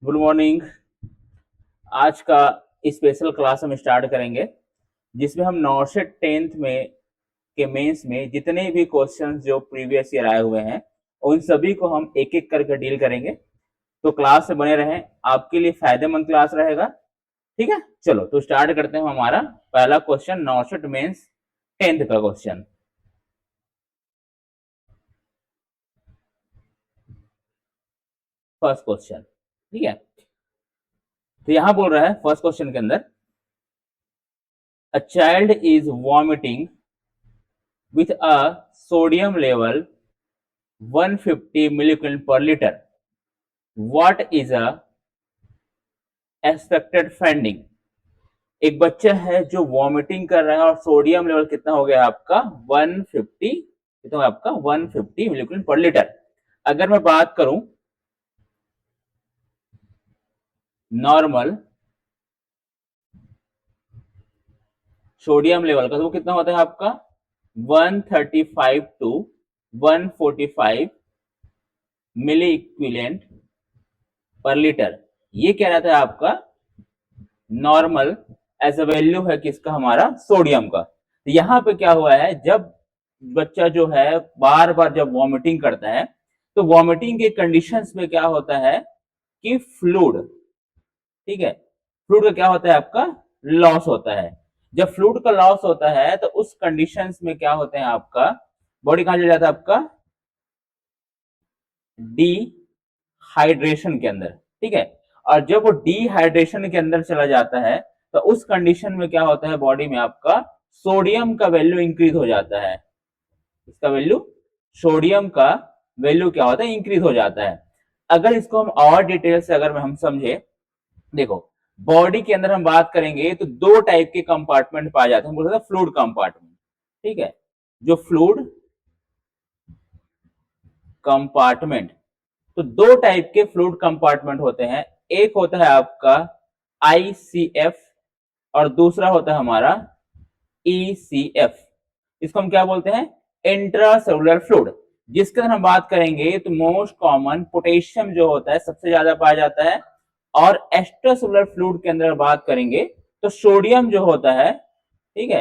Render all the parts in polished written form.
Good morning. आज का special class हम स्टार्ट करेंगे जिसमें हम 9 से 10th में के मेंस में जितने भी क्वेश्चंस जो प्रीवियस ईयर आए हुए हैं उन सभी को हम एक एक करके डील करेंगे। तो क्लास से बने रहें, आपके लिए फायदेमंद क्लास रहेगा। ठीक है, चलो तो स्टार्ट करते हैं हमारा पहला क्वेश्चन, 9 मेंस 10th का क्वेश्चन। फर्स्ट क्वेश्चन, ठीक है। तो यहां बोल रहा है फर्स्ट क्वेश्चन के अंदर, a child is vomiting with a sodium level 150 milligram per liter. What is a expected finding? एक बच्चा है जो वॉमिटिंग कर रहा है और सोडियम लेवल कितना हो गया आपका 150, कितना आपका 150 मिलीग्राम पर लीटर। अगर मैं बात करूं नॉर्मल सोडियम लेवल का तो वो कितना होता है आपका 135 to 145 milli equivalent per litre. ये कह रहा था आपका नॉर्मल एज अ वैल्यू है किसका, हमारा सोडियम का। तो यहाँ पे क्या हुआ है, जब बच्चा जो है बार बार जब वॉमिटिंग करता है तो वॉमिटिंग के कंडीशंस में क्या होता है कि फ्लूड, ठीक है, फ्लूड का क्या होता है आपका लॉस होता है। जब फ्लूड का लॉस होता है तो उस कंडीशंस में क्या होते हैं आपका बॉडी कहां चला जाता है आपका डिहाइड्रेशन के अंदर, ठीक है। और जब वो डिहाइड्रेशन के अंदर चला जाता है तो उस कंडीशन में क्या होता है बॉडी में आपका सोडियम का वैल्यू इंक्रीज हो जाता है। इसका वैल्यू सोडियम का वैल्यू क्या होता है इंक्रीज हो जाता है। अगर इसको हम और डिटेल से अगर हम समझे, देखो बॉडी के अंदर हम बात करेंगे तो दो टाइप के कंपार्टमेंट पाए जाते हैं, बोलते हैं फ्लूइड कंपार्टमेंट, ठीक है। जो फ्लूइड कंपार्टमेंट, तो दो टाइप के फ्लूइड कंपार्टमेंट होते हैं। एक होता है आपका आईसीएफ और दूसरा होता है हमारा ईसीएफ। इसको हम क्या बोलते हैं इंट्रासेलुलर फ्लूइड। जिसके अंदर हम बात करेंगे तो मोस्ट कॉमन पोटेशियम जो होता है सबसे ज्यादा पाया जाता है, और एक्स्ट्रासेलुलर फ्लूइड के अंदर बात करेंगे तो सोडियम जो होता है, ठीक है,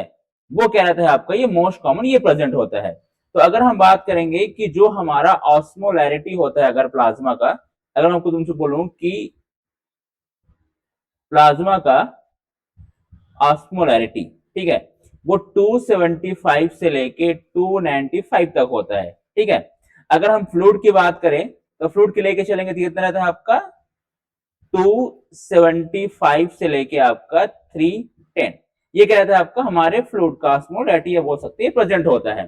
वो क्या रहता है आपका ये मोस्ट कॉमन ये प्रेजेंट होता है। तो अगर हम बात करेंगे कि जो हमारा ऑस्मोलैरिटी होता है अगर प्लाज्मा का, अगर मैं तुमसे बोलूं कि प्लाज्मा का ऑस्मोलैरिटी, ठीक है, वो 275 से लेके 295 तक होता है, ठीक है। अगर हम फ्लूइड की बात करें तो फ्लूइड के लेके चलेंगे तो कितना रहता है आपका 275 से लेके आपका 310। ये क्या रहता है आपका हमारे फ्लूइड का ऑस्मोलैरिटी या बोल सकते हैं प्रेजेंट होता है।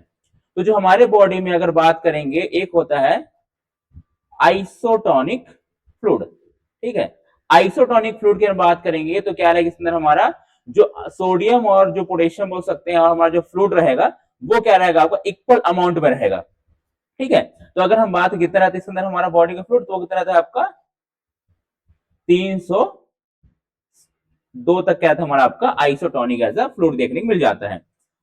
तो जो हमारे बॉडी में अगर बात करेंगे एक होता है आइसोटोनिक फ्लूइड, ठीक है। आइसोटोनिक फ्लूइड की हम बात करेंगे तो क्या रहेगा इसके अंदर हमारा जो सोडियम और जो पोटेशियम बोल सकते हैं और हमारा जो फ्लूइड रहेगा वो क्या रहेगा आपका इक्वल अमाउंट में रहेगा, ठीक है। तो अगर हम बात कितना रहता है इसके अंदर हमारा बॉडी का फ्लूइड तो वो कितना रहता है आपका 302 तक क्या था हमारा आपका आइसोटोनिक एज अ फ्लूइड देखने को मिल जाता है।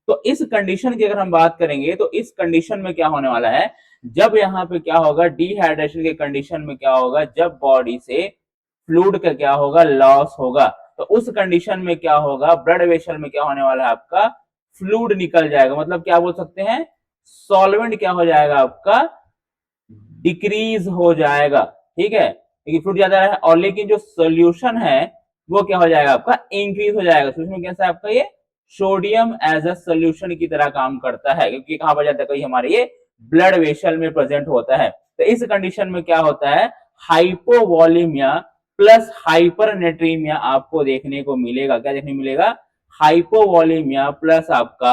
तो इस कंडीशन की अगर हम बात करेंगे तो इस कंडीशन में क्या होने वाला है, जब यहाँ पे क्या होगा डिहाइड्रेशन के कंडीशन में क्या होगा, जब बॉडी से फ्लूइड का क्या होगा लॉस होगा तो उस कंडीशन में क्या होगा ब्लड वेसल में क्या होने वाला है आपका फ्लूइड निकल जाएगा। मतलब क्या बोल सकते हैं सॉल्वेंट क्या हो जाएगा आपका डिक्रीज हो जाएगा, ठीक है, क्योंकि फ्लूइड ज्यादा है। और लेकिन जो सोल्यूशन है वो क्या हो जाएगा आपका इंक्रीज हो जाएगा। तो इसमें कैसा आपका ये सोडियम एज अ सोल्यूशन की तरह काम करता है, क्योंकि कहां पर जाता है कहीं हमारे ये ब्लड वेसल में प्रेजेंट होता है। तो इस कंडीशन में क्या होता है हाइपोवॉलीमिया प्लस हाइपरनेट्रीमिया आपको देखने को मिलेगा। क्या देखने को मिलेगा हाइपोवॉलीमिया प्लस आपका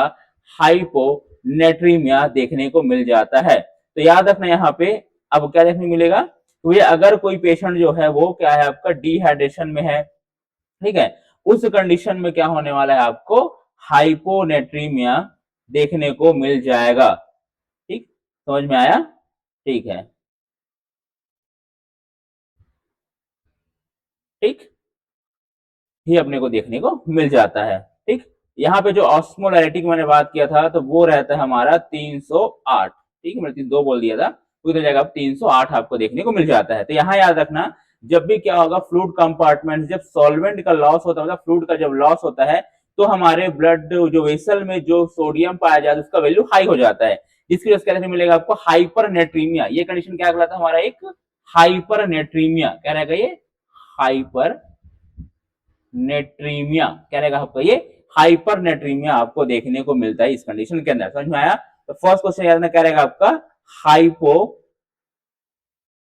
हाइपोनेट्रीमिया देखने को मिल जाता है। तो याद रखना यहाँ पे अब क्या देखने को मिलेगा, तो ये अगर कोई पेशेंट जो है वो क्या है आपका डिहाइड्रेशन में है, ठीक है, उस कंडीशन में क्या होने वाला है आपको हाइपोनेट्रीमिया देखने को मिल जाएगा। ठीक, समझ में आया, ठीक है, ठीक, ही अपने को देखने को मिल जाता है। ठीक, यहाँ पे जो ऑस्मोलैरिटी की मैंने बात किया था तो वो रहता है हमारा 308, ठीक है, मैंने 302 बोल दिया था, तो इधर जाएगा 308 आपको देखने को मिल जाता है। तो यहाँ याद रखना जब भी क्या होगा फ्लूइड कंपार्टमेंट, जब सॉल्वेंट का लॉस होता है, मतलब फ्लूइड का जब लॉस होता है तो हमारे ब्लड जो वेसल में जो सोडियम पाया जाता है उसका वैल्यू हाई हो जाता है, जिसकी वजह से क्या मिलेगा आपको हाइपरनेट्रीमिया। ये कंडीशन क्या कहलाता है हमारा एक हाइपरनेट्रीमिया, क्या रहेगा ये हाइपर नेट्रीमिया, क्या रहेगा आपका ये हाइपरनेट्रीमिया आपको देखने को मिलता है इस कंडीशन के अंदर। समझ में आया? तो फर्स्ट क्वेश्चन याद रखना क्या रहेगा आपका हाइपो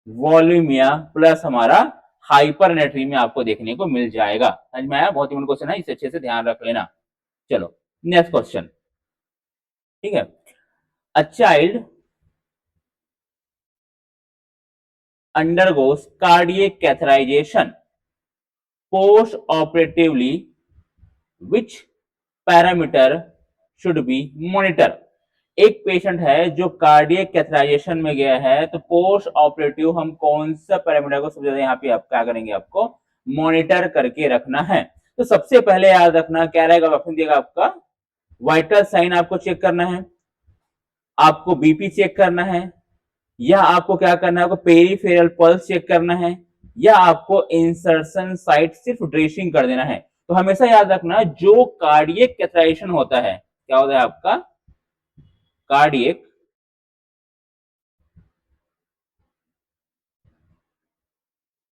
वॉल्यूमिया प्लस हमारा हाइपरनेट्रीमिया आपको देखने को मिल जाएगा। समझ में आया? बहुत ही क्वेश्चन है, इसे अच्छे से ध्यान रख लेना। चलो नेक्स्ट क्वेश्चन, ठीक है। A child undergoes cardiac catheterization post operatively, which parameter should be monitor? एक पेशेंट है जो कार्डियक कैथराइजेशन में गया है, तो पोस्ट ऑपरेटिव हम कौन सा पैरामीटर को सबसे ज्यादा यहाँ पे आप क्या करेंगे, आपको मॉनिटर करके रखना है। तो सबसे पहले याद रखना क्या रहेगा, ऑप्शन दिएगा आपका वाइटल साइन आपको चेक करना है, आपको बीपी चेक करना है, या आपको क्या करना है, आपको पेरीफेरल पल्स चेक करना है, या आपको इंसर्शन साइट सिर्फ ड्रेसिंग कर देना है। तो हमेशा याद रखना जो कार्डियक कैथराइजेशन होता है, क्या होता है आपका कार्डियक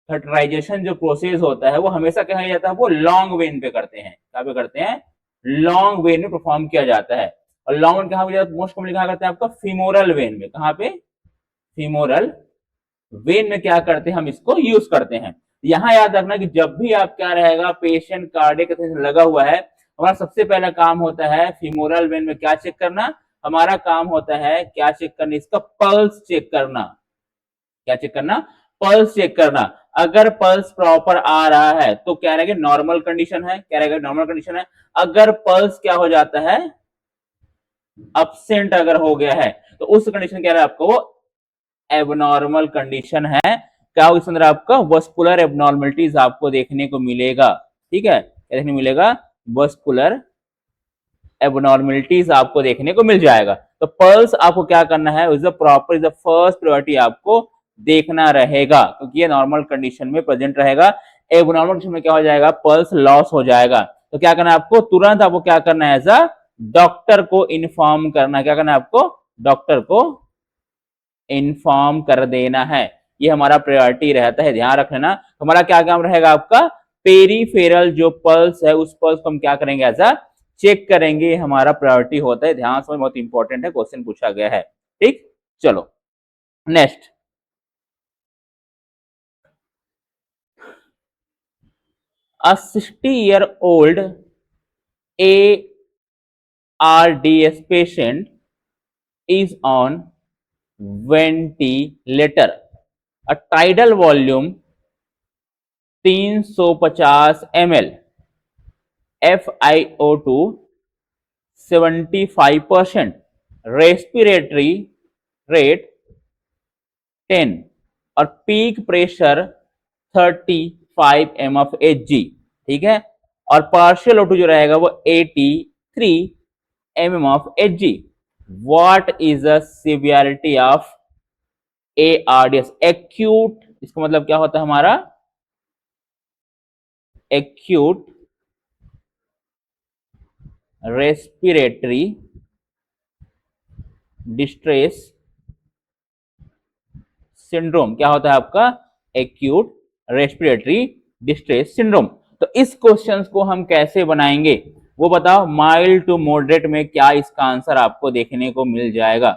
कैथराइजेशन जो प्रोसेस होता है वो हमेशा क्या जाता है, वो लॉन्ग वेन पे करते हैं। क्या पे करते हैं? लॉन्ग वेन में परफॉर्म किया जाता है। और लॉन्ग वेन कहां पे मोस्ट कॉमनली कहां करते हैं, आपका फीमोरल वेन में। कहां पे? फीमोरल वेन में क्या करते हैं, हम इसको यूज करते हैं। यहां याद रखना कि जब भी आप क्या रहेगा पेशेंट कार्डियक लगा हुआ है, हमारा सबसे पहला काम होता है फीमोरल वेन में क्या चेक करना, हमारा काम होता है क्या चेक करना, इसका पल्स चेक करना। क्या चेक करना? पल्स चेक करना। अगर पल्स प्रॉपर आ रहा है तो क्या रहेगा, नॉर्मल कंडीशन है। क्या रहेगा? नॉर्मल कंडीशन है। अगर पल्स क्या हो जाता है, अब्सेंट अगर हो गया है, तो उस कंडीशन क्या है आपको, वो एबनॉर्मल कंडीशन है। क्या होगा इसके अंदर, आपका वस्कुलर एबनॉर्मलिटीज आपको देखने को मिलेगा। ठीक है, क्या देखने मिलेगा? वस्कुलर एबनॉर्मलिटीज आपको देखने को मिल जाएगा। तो पल्स आपको क्या करना है, is the proper, is the first priority आपको देखना रहेगा, क्योंकि ये नॉर्मल कंडीशन में प्रेजेंट रहेगा। एबनॉर्मल कंडीशन में क्या हो जाएगा, पल्स लॉस हो जाएगा। तो क्या करना है आपको, तुरंत आपको क्या करना है, एज अ डॉक्टर को इन्फॉर्म करना है। क्या करना है आपको, डॉक्टर को इन्फॉर्म कर देना है। ये हमारा प्रायोरिटी रहता है, ध्यान रख लेना। हमारा क्या काम रहेगा, आपका पेरीफेरल जो पल्स है उस पल्स को हम क्या करेंगे, एज अ चेक करेंगे, हमारा प्रायोरिटी होता है। ध्यान से, बहुत इंपॉर्टेंट है, क्वेश्चन पूछा गया है। ठीक, चलो next. A 60-year-old ARDS patient is on ventilator. A tidal volume 350 ml, FiO2 75%, respiratory rate 10 और पीक प्रेशर 35 mmHg। ठीक है, और पार्शियल O2 जो रहेगा वो 83 mmHg। What is the severity of ARDS? Acute, इसका मतलब क्या होता है हमारा, एक्यूट रेस्पिरेटरी डिस्ट्रेस सिंड्रोम। क्या होता है आपका, एक्यूट रेस्पिरेटरी डिस्ट्रेस सिंड्रोम। तो इस क्वेश्चन को हम कैसे बनाएंगे वो बताओ। माइल्ड टू मॉडरेट में क्या इसका आंसर आपको देखने को मिल जाएगा,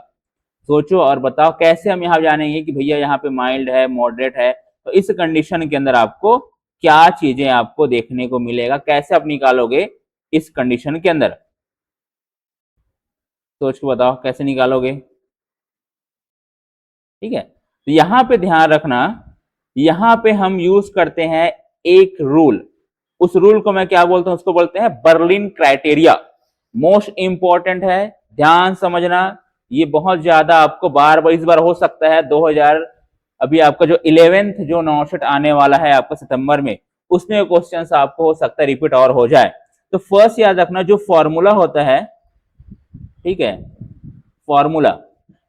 सोचो और बताओ। कैसे हम यहां जानेंगे कि भैया यहाँ पे माइल्ड है, मॉडरेट है, तो इस कंडीशन के अंदर आपको क्या चीजें आपको देखने को मिलेगा, कैसे आप निकालोगे इस कंडीशन के अंदर, सोच के बताओ कैसे निकालोगे। ठीक है, तो यहां पे ध्यान रखना, यहां पे हम यूज करते हैं एक रूल। उस रूल को मैं क्या बोलता हूं, उसको बोलते हैं बर्लिन क्राइटेरिया। मोस्ट इंपॉर्टेंट है, ध्यान समझना। ये बहुत ज्यादा आपको बार बार इस बार हो सकता है 2000 अभी आपका जो 11th जो नौशट आने वाला है आपका सितंबर में, उसमें क्वेश्चंस आपको हो सकता है रिपीट और हो जाए। तो फर्स्ट याद रखना जो फॉर्मूला होता है, ठीक है, फॉर्मूला।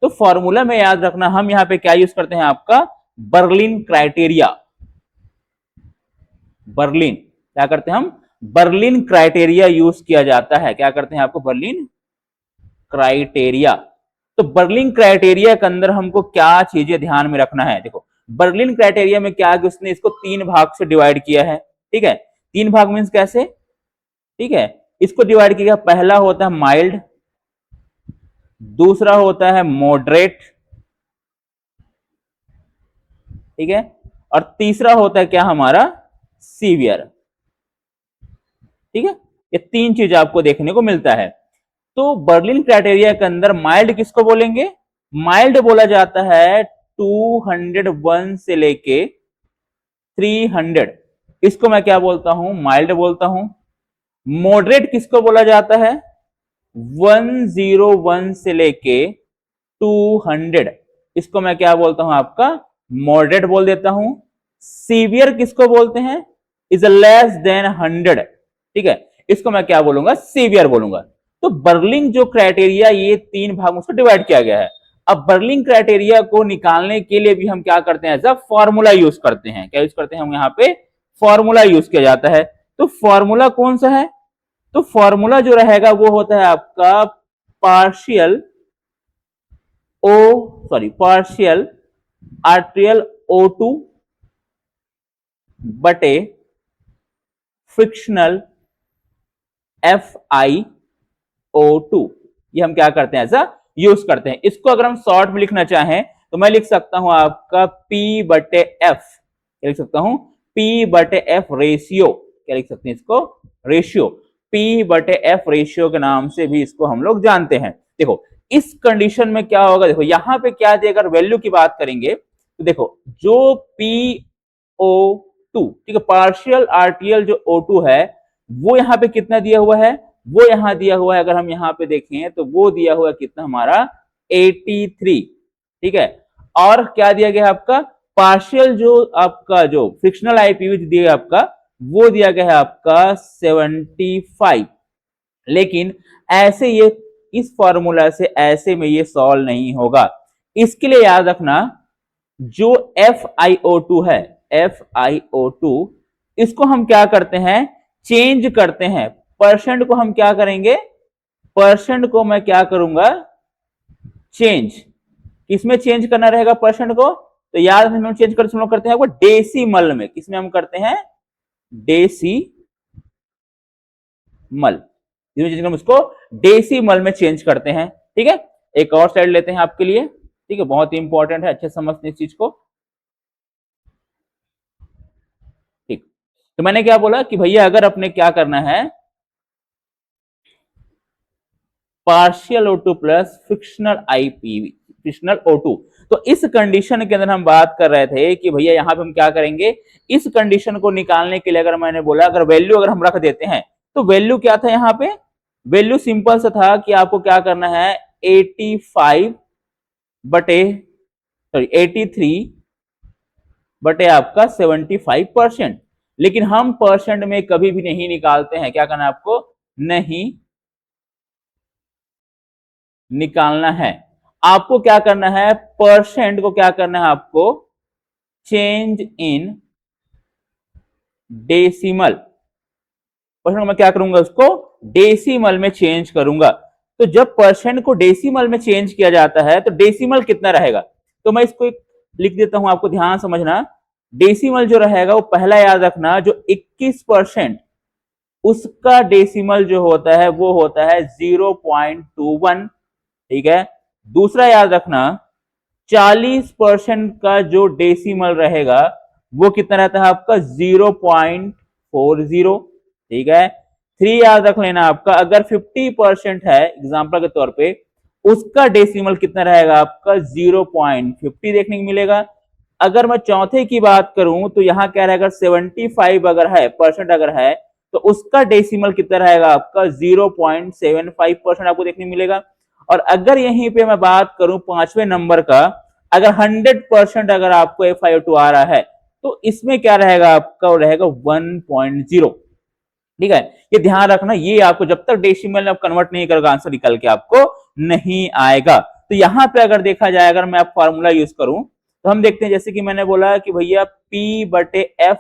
तो फॉर्मूला में याद रखना हम यहाँ पे क्या यूज करते हैं, आपका बर्लिन क्राइटेरिया। बर्लिन, क्या करते हैं हम, बर्लिन क्राइटेरिया यूज किया जाता है। क्या करते हैं आपको, बर्लिन क्राइटेरिया। तो बर्लिन क्राइटेरिया के अंदर हमको क्या चीजें ध्यान में रखना है, देखो बर्लिन क्राइटेरिया में क्या कि उसने इसको 3 भाग से डिवाइड किया है, ठीक है। 3 भाग मीन्स कैसे, ठीक है, इसको डिवाइड किया, पहला होता है माइल्ड, दूसरा होता है मॉडरेट, ठीक है, और तीसरा होता है क्या हमारा, सीवियर, ठीक है। ये 3 चीज आपको देखने को मिलता है। तो बर्लिन क्राइटेरिया के अंदर माइल्ड किसको बोलेंगे, माइल्ड बोला जाता है 201 से लेके 300, इसको मैं क्या बोलता हूं, माइल्ड बोलता हूं। मॉडरेट किसको बोला जाता है, 101 से लेके 200, इसको मैं क्या बोलता हूं, आपका मॉडरेट बोल देता हूं। सीवियर किसको बोलते हैं, इज लेस देन 100, ठीक है, इसको मैं क्या बोलूंगा, सीवियर बोलूंगा। तो बर्लिन जो क्राइटेरिया, ये 3 भागों से डिवाइड किया गया है। अब बर्लिन क्राइटेरिया को निकालने के लिए भी हम क्या करते हैं, एज अ फॉर्मूला यूज करते हैं। क्या यूज करते हैं हम, यहाँ पे फॉर्मूला यूज किया जाता है। तो फॉर्मूला कौन सा है, तो फॉर्मूला जो रहेगा वो होता है आपका पार्शियल ओ पार्शियल आर्ट्रियल O2 बटे फ्रिक्शनल FiO2, ये हम क्या करते हैं, ऐसा यूज करते हैं। इसको अगर हम शॉर्ट में लिखना चाहें तो मैं लिख सकता हूं आपका P बटे F, क्या लिख सकता हूं, P बटे F रेशियो, क्या लिख सकते हैं इसको, रेशियो, P बटे F रेशियो के नाम से भी इसको हम लोग जानते हैं। देखो इस कंडीशन में क्या होगा, देखो यहां पे क्या दिया, अगर वैल्यू की बात करेंगे तो देखो जो PO2, ठीक है, पार्शियल आर्टियल जो O2 है वो यहाँ पे कितना दिया हुआ है, वो यहाँ दिया हुआ है, अगर हम यहाँ पे देखें तो वो दिया हुआ है कितना हमारा 83, ठीक है। और क्या दिया गया है आपका, पार्शियल जो आपका जो फ्रिक्शनल आईपीवी दिया आपका, वो दिया गया है आपका 75। लेकिन ऐसे ये इस फॉर्मूला से ऐसे में ये सॉल्व नहीं होगा। इसके लिए याद रखना जो FiO2 है, FiO2 इसको हम क्या करते हैं, चेंज करते हैं। परसेंट को हम क्या करेंगे, परसेंट को मैं क्या करूंगा, चेंज, किसमें चेंज करना रहेगा परसेंट को, तो याद हम चेंज करते हैं वो डेसिमल में, किसमें हम करते हैं, डेसिमल, उसको डेसिमल में चेंज करते हैं, ठीक है। एक और स्लाइड लेते हैं आपके लिए, ठीक है, बहुत ही इंपॉर्टेंट है, अच्छे समझते हैं इस चीज को, ठीक। तो मैंने क्या बोला कि भैया अगर अपने क्या करना है, partial O2 plus frictional IPv, frictional O2, तो इस कंडीशन के अंदर हम बात कर रहे थे कि भैया यहां पे हम क्या करेंगे, इस कंडीशन को निकालने के लिए अगर मैंने बोला अगर वैल्यू अगर हम रख देते हैं तो वैल्यू क्या था, यहाँ पे वैल्यू सिंपल सा था कि आपको क्या करना है 85 बटे 83 बटे आपका 75%। लेकिन हम परसेंट में कभी भी नहीं निकालते हैं, क्या करना है आपको, नहीं निकालना है। आपको क्या करना है, परसेंट को क्या करना है आपको, चेंज इन डेसिमल, परसेंट को मैं क्या करूंगा, उसको डेसिमल में चेंज करूंगा। तो जब परसेंट को डेसिमल में चेंज किया जाता है तो डेसिमल कितना रहेगा, तो मैं इसको लिख देता हूं, आपको ध्यान समझना। डेसिमल जो रहेगा वो पहला याद रखना, जो 21% उसका डेसिमल जो होता है वो होता है 0.21, ठीक है। दूसरा याद रखना 40% का जो डेसिमल रहेगा वो कितना रहता है आपका 0.40, ठीक है। 3 याद रख लेना आपका, अगर 50% है एग्जांपल के तौर पे, उसका डेसिमल कितना रहेगा आपका 0.50 देखने को मिलेगा। अगर मैं चौथे की बात करूं तो यहां क्या रहेगा, 75 अगर है परसेंट अगर है तो उसका डेसिमल कितना रहेगा आपका 0.75% आपको देखने मिलेगा। और अगर यहीं पे मैं बात करूं 5वें नंबर का, अगर 100% अगर आपको FiO2 आ रहा है तो इसमें क्या रहेगा आपका, वो रहेगा 1.0, ठीक है। ये ध्यान रखना, ये आपको जब तक डेसिमल में आप कन्वर्ट नहीं करोगे आंसर निकल के आपको नहीं आएगा। तो यहां पे अगर देखा जाए, अगर मैं फॉर्मूला यूज करूं तो हम देखते हैं, जैसे कि मैंने बोला कि भैया P बटे F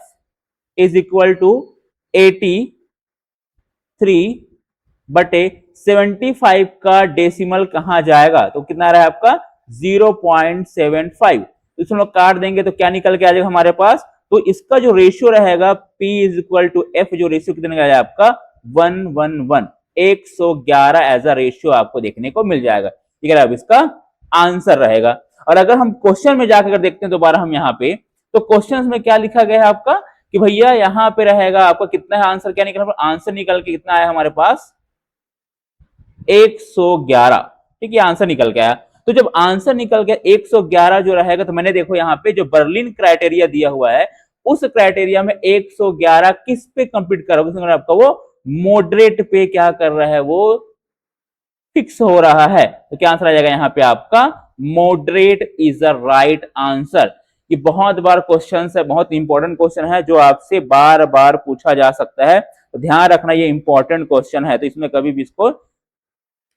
इज इक्वल टू 83/75 का डेसिमल कहां जाएगा, तो कितना रहा है आपका 0.75। इसमें लोग काट देंगे तो क्या निकल के आ जाएगा हमारे पास, तो इसका जो रेशियो रहेगा P is equal to F, जो रेशियो कितना आ जाएगा आपका 111, 111 एज अ रेशियो आपको देखने को मिल जाएगा। ठीक है, अब इसका आंसर रहेगा। और अगर हम क्वेश्चन में जाकर देखते हैं दोबारा हम यहाँ पे, तो क्वेश्चन में क्या लिखा गया है आपका कि भैया यहाँ पे रहेगा आपका कितना है आंसर, क्या निकल आंसर निकल के कितना आया हमारे पास 111। ठीक है, आंसर निकल गया। तो जब आंसर निकल गया 111 जो रहेगा, तो मैंने देखो यहाँ पे जो बर्लिन क्राइटेरिया दिया हुआ है उस क्राइटेरिया में 111 किस पे कंप्लीट कर रहा है आपका, वो मॉडरेट पे क्या कर रहा है, वो फिक्स हो रहा है। तो क्या आंसर आ जाएगा यहाँ पे आपका moderate is the right answer. ये बहुत बार क्वेश्चन है, बहुत इंपॉर्टेंट क्वेश्चन है जो आपसे बार बार पूछा जा सकता है, तो ध्यान रखना ये इंपॉर्टेंट क्वेश्चन है, तो इसमें कभी भी इसको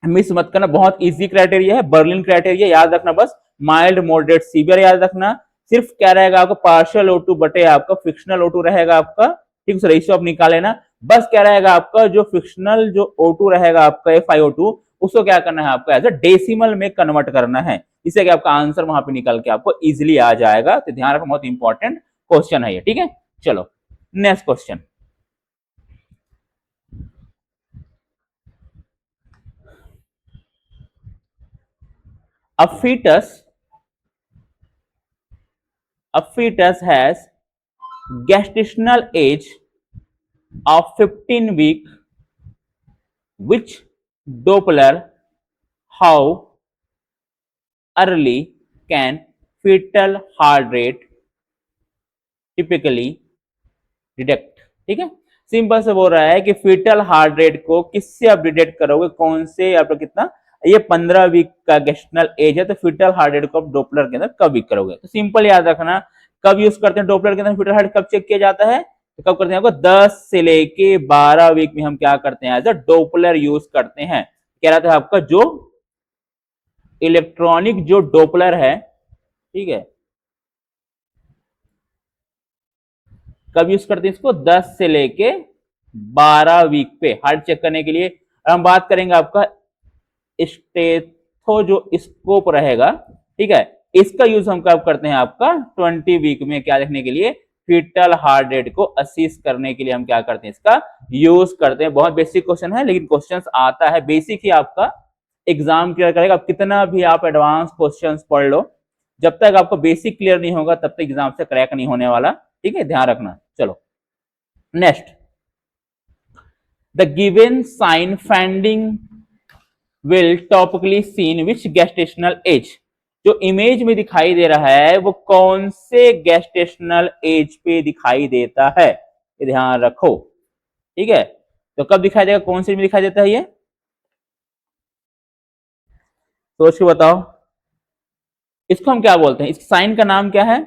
मिस मत करना। बहुत इजी क्राइटेरिया है, बर्लिन क्राइटेरिया याद रखना, बस माइल्ड मॉडरेट सीवियर याद रखना। सिर्फ क्या रहेगा आपका पार्शियल O2 बटे आपका फिक्शनल O2 रहेगा आपका। ठीक है, रेशियो आप निकाल लेना। बस क्या रहेगा आपका जो फिक्शनल जो O2 रहेगा आपका FiO2, उसको क्या करना है आपको एज अ डेसिमल में कन्वर्ट करना है, इससे कि आपका आंसर वहां पे निकल के आपको इजिली आ जाएगा। तो ध्यान रखना, बहुत इंपॉर्टेंट क्वेश्चन है ये। ठीक है, चलो next question. A fetus has gestational age of 15 week, which Doppler, how early can fetal heart rate typically detect. ठीक है, सिंपल से बोल रहा है कि फीटल हार्ट रेट को किससे आप डिटेक्ट करोगे, कौन से आपका कितना, ये 15 वीक का गेस्टनल एज है, तो फीटल हार्ट रेट को आप डोपलर के अंदर कब करोगे। तो सिंपल याद रखना, कब यूज करते हैं डोपलर के अंदर फीटल हार्ट कब चेक किया जाता है, तो कब करते हैं आपको 10 से लेके 12 वीक में हम क्या करते हैं एज अ डोपलर यूज करते हैं। कह रहा था आपका जो इलेक्ट्रॉनिक जो डोपलर है, ठीक है, कब यूज करते हैं इसको 10 से लेके 12 वीक पे हार्ट चेक करने के लिए। हम बात करेंगे आपका स्टेथो जो स्कोप रहेगा, ठीक है, इसका यूज हम कब करते हैं आपका 20 वीक में, क्या देखने के लिए, फीटल हार्ट रेट को असिस करने के लिए हम क्या करते हैं इसका यूज करते हैं। बहुत बेसिक क्वेश्चन है, लेकिन क्वेश्चन आता है, बेसिक ही आपका एग्जाम क्लियर करेगा। अब कितना भी आप एडवांस क्वेश्चन पढ़ लो, जब तक आपको बेसिक क्लियर नहीं होगा तब तक एग्जाम से क्रैक नहीं होने वाला। ठीक है, ध्यान रखना। चलो next, the given sign finding will topically seen which gestational age, जो इमेज में दिखाई दे रहा है वो कौन से गेस्टेशनल एज पे दिखाई देता है, ये ध्यान रखो। ठीक है, तो कब दिखाई देगा, कौन से में दिखाई देता है, ये सोच के बताओ। इसको हम क्या बोलते हैं, इस साइन का नाम क्या है,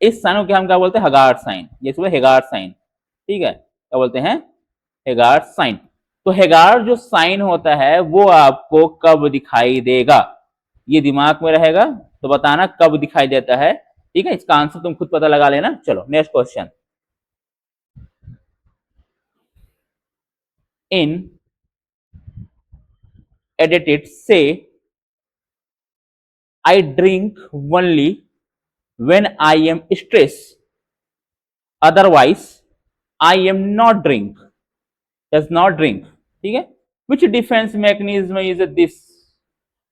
इस साइन को क्या हम क्या बोलते हैं, हेगार्ड साइन, ये सुबह हेगार्ड साइन। ठीक है, क्या बोलते हैं, हेगार्ड साइन। तो हेगार्ड जो साइन होता है वो आपको कब दिखाई देगा, ये दिमाग में रहेगा, तो बताना कब दिखाई देता है। ठीक है, इसका आंसर तुम खुद पता लगा लेना। चलो नेक्स्ट क्वेश्चन, इन एडिटेड से I drink only when I am stressed, otherwise I am not drink, does not drink। ठीक है, which defense mechanism is this,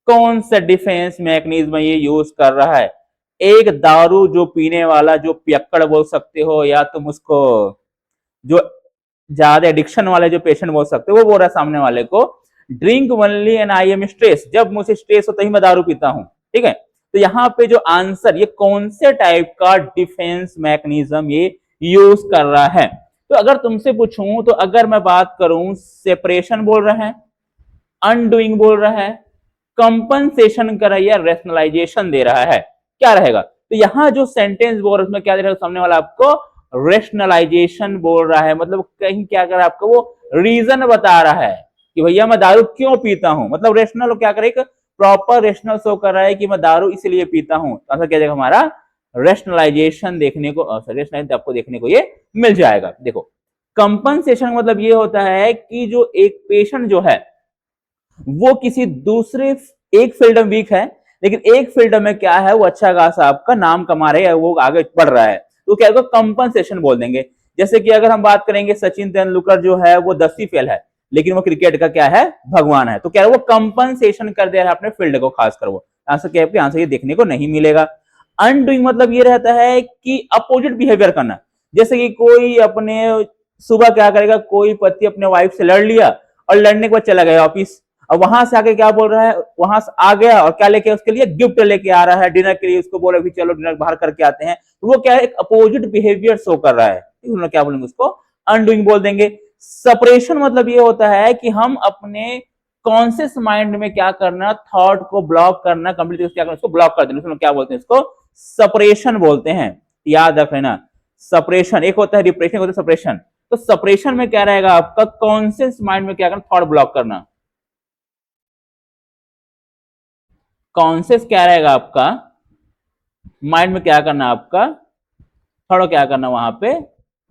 कौन सा डिफेंस मैकेनिज्म ये यूज कर रहा है। एक दारू जो पीने वाला जो पियक्कड़ बोल सकते हो, या तुम उसको जो ज्यादा एडिक्शन वाले जो पेशेंट बोल सकते हो, वो बोल रहा है सामने वाले को drink only and I am stress, जब मुझे स्ट्रेस होता ही मैं दारू पीता हूं। ठीक है, तो यहाँ पे जो आंसर, ये कौन से टाइप का डिफेंस मैकेनिज्म ये यूज कर रहा है। तो अगर तुमसे पूछूं, तो अगर मैं बात करूं, सेपरेशन बोल रहा है, अनडूइंग बोल रहा है, कंपनसेशन कर रहा है, या रेशनलाइजेशन दे रहा है, क्या रहेगा। तो यहाँ जो सेंटेंस बोल रहा है उसमें क्या दे रहा है सामने वाला आपको, रेशनलाइजेशन बोल रहा है, मतलब कहीं क्या कर रहा है आपको, वो रीजन बता रहा है कि भैया मैं दारू क्यों पीता हूं, मतलब रेशनल क्या करे, प्रॉपर रेशनल शो कर रहा है कि मैं दारू इसलिए पीता हूं। तो आंसर क्या जाएगा हमारा रेशनलाइजेशन देखने को रेशनलाइजेशन आपको देखने को ये मिल जाएगा। देखो कंपनसेशन मतलब ये होता है कि जो एक पेशेंट जो है वो किसी दूसरे एक फील्ड में वीक है, लेकिन एक फील्ड में क्या है वो अच्छा खासा आपका नाम कमा रहे हैं, वो आगे बढ़ रहा है, तो क्या है कंपनसेशन बोल देंगे। जैसे कि अगर हम बात करेंगे सचिन तेंदुलकर जो है वो 10वीं फेल है, लेकिन वो क्रिकेट का क्या है भगवान है, तो क्या है वो कंपनसेशन कर दे रहा है अपने फील्ड को, खासकर वो आंसर क्या है, आंसर ये देखने को नहीं मिलेगा। अनडूइंग मतलब ये रहता है कि अपोजिट बिहेवियर करना। जैसे कि कोई अपने सुबह क्या करेगा, कोई पति अपने वाइफ से लड़ लिया और लड़ने के बाद चला गया ऑफिस, और वहां से आके क्या बोल रहा है, वहां से आ गया और क्या लेके उसके लिए गिफ्ट लेके आ रहा है डिनर के लिए, उसको बोला भी चलो डिनर बाहर करके आते हैं, तो वो क्या है एक अपोजिट बिहेवियर शो कर रहा है, क्या बोलेंगे उसको अनडूइंग बोल देंगे। सेपरेशन मतलब ये होता है कि हम अपने कॉन्शियस माइंड में क्या करना, थॉट को ब्लॉक करना, कंप्लीट क्या करना, उसको ब्लॉक कर देना, क्या बोलते हैं इसको सेपरेशन बोलते हैं, याद रख लेना। सेपरेशन एक होता है रिप्रेशन, होता है सेपरेशन। तो सेपरेशन में क्या रहेगा आपका, कॉन्शियस माइंड में क्या करना, थॉट ब्लॉक करना। कॉन्शियस क्या रहेगा आपका माइंड में क्या करना, आपका थोड़ा क्या करना वहां पे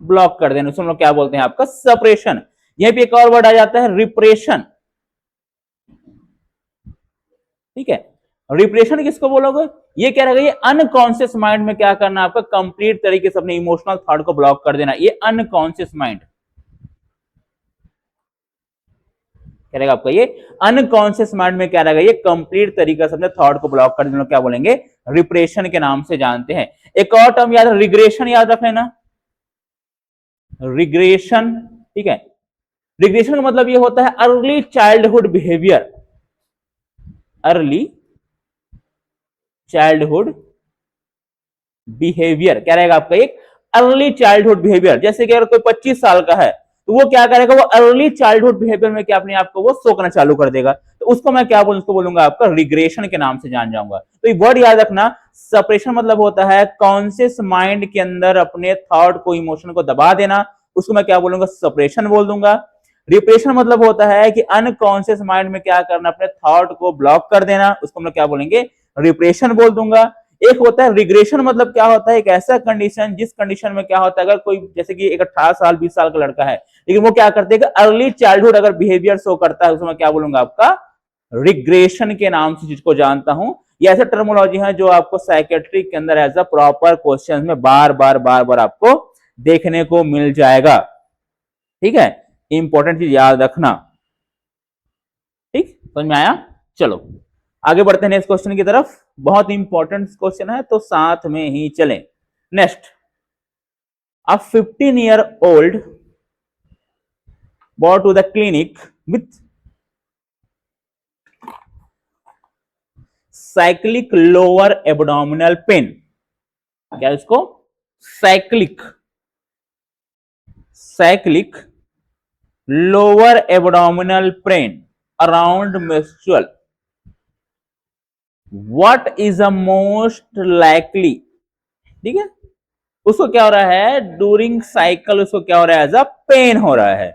ब्लॉक कर देना, उसमें क्या बोलते हैं आपका सेपरेशन। यहीं पे एक और वर्ड आ जाता है रिप्रेशन, ठीक है। रिप्रेशन किसको बोलोगे, ये क्या रहेगा, ये अनकॉन्शियस माइंड में क्या करना आपका, कंप्लीट तरीके से अपने इमोशनल थॉट को ब्लॉक कर देना, ये अनकॉन्शियस माइंड क्या रहेगा आपका, ये अनकॉन्शियस माइंड में क्या रहेगा, ये कंप्लीट तरीके से अपने थॉट को ब्लॉक कर देना, क्या बोलेंगे रिप्रेशन के नाम से जानते हैं। एक और टर्म याद, रिग्रेशन याद रख लेना, रिग्रेशन, ठीक है। रिग्रेशन का मतलब ये होता है early childhood behaviour, early childhood behaviour क्या रहेगा आपका, एक अर्ली चाइल्डहुड बिहेवियर। जैसे कि अगर कोई 25 साल का है तो वो क्या करेगा, वो अर्ली चाइल्डहुड बिहेवियर में क्या अपने आप को वो शो करना चालू कर देगा, तो उसको मैं क्या बोलूँ, उसको बोलूंगा आपका रिग्रेशन के नाम से जान जाऊंगा। तो ये वर्ड याद रखना, सेपरेशन मतलब होता है कॉन्शियस माइंड के अंदर अपने थॉट को, इमोशन को दबा देना, उसको मैं क्या बोलूंगा, सेपरेशन बोल दूंगा। रिप्रेशन मतलब होता है कि अनकॉन्शियस माइंड में क्या करना, अपने थॉट को ब्लॉक कर देना, उसको मैं क्या बोलेंगे रिप्रेशन बोल दूंगा। एक होता है रिग्रेशन, मतलब क्या होता है, एक ऐसा कंडीशन जिस कंडीशन में क्या होता है, अगर कोई जैसे कि एक 18 साल 20 साल का लड़का है, लेकिन वो क्या करते हैं, अर्ली चाइल्डहुड अगर बिहेवियर शो करता है, उसमें क्या बोलूंगा आपका रिग्रेशन के नाम से जिसको जानता हूं। ये ऐसे टर्मोलॉजी है जो आपको साइकेट्रिक के अंदर एज अ प्रॉपर क्वेश्चन में बार बार आपको देखने को मिल जाएगा, ठीक है। इंपॉर्टेंट चीज याद रखना, ठीक समझ में आया। चलो आगे बढ़ते हैं नेक्स्ट क्वेश्चन की तरफ, बहुत इंपॉर्टेंट क्वेश्चन है तो साथ में ही चलें। Next, a 15-year-old brought to the clinic with cyclic lower abdominal pain, क्या इसको cyclic, cyclic lower abdominal pain around menstrual, what is the most likely, ठीक है। उसको क्या हो रहा है ड्यूरिंग साइकिल, उसको क्या हो रहा है एज अ पेन हो रहा है।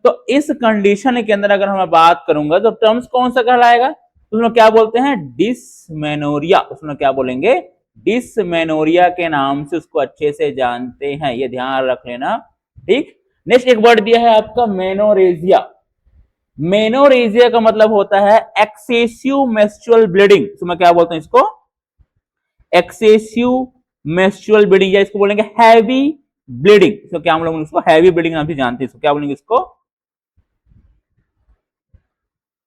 तो इस कंडीशन के अंदर अगर मैं बात करूंगा तो टर्म्स कौन सा कहलाएगा, उसमें क्या बोलते हैं डिसमेनोरिया, उसमें क्या बोलेंगे डिसमेनोरिया के नाम से उसको अच्छे से जानते हैं, ये ध्यान रख लेना, ठीक। नेक्स्ट एक वर्ड दिया है आपका मेनोरेजिया, मेनोरेजिया का मतलब होता है एक्सेसिव मेंस्ट्रुअल ब्लीडिंग, तो मैं क्या बोलता हूं इसको एक्सेसिव मेंस्ट्रुअल ब्लीडिंग, या इसको बोलेंगे हैवी ब्लीडिंग, इसको क्या हम लोग इसको हैवी ब्लीडिंग नाम से जानते हैं, इसको क्या बोलेंगे इसको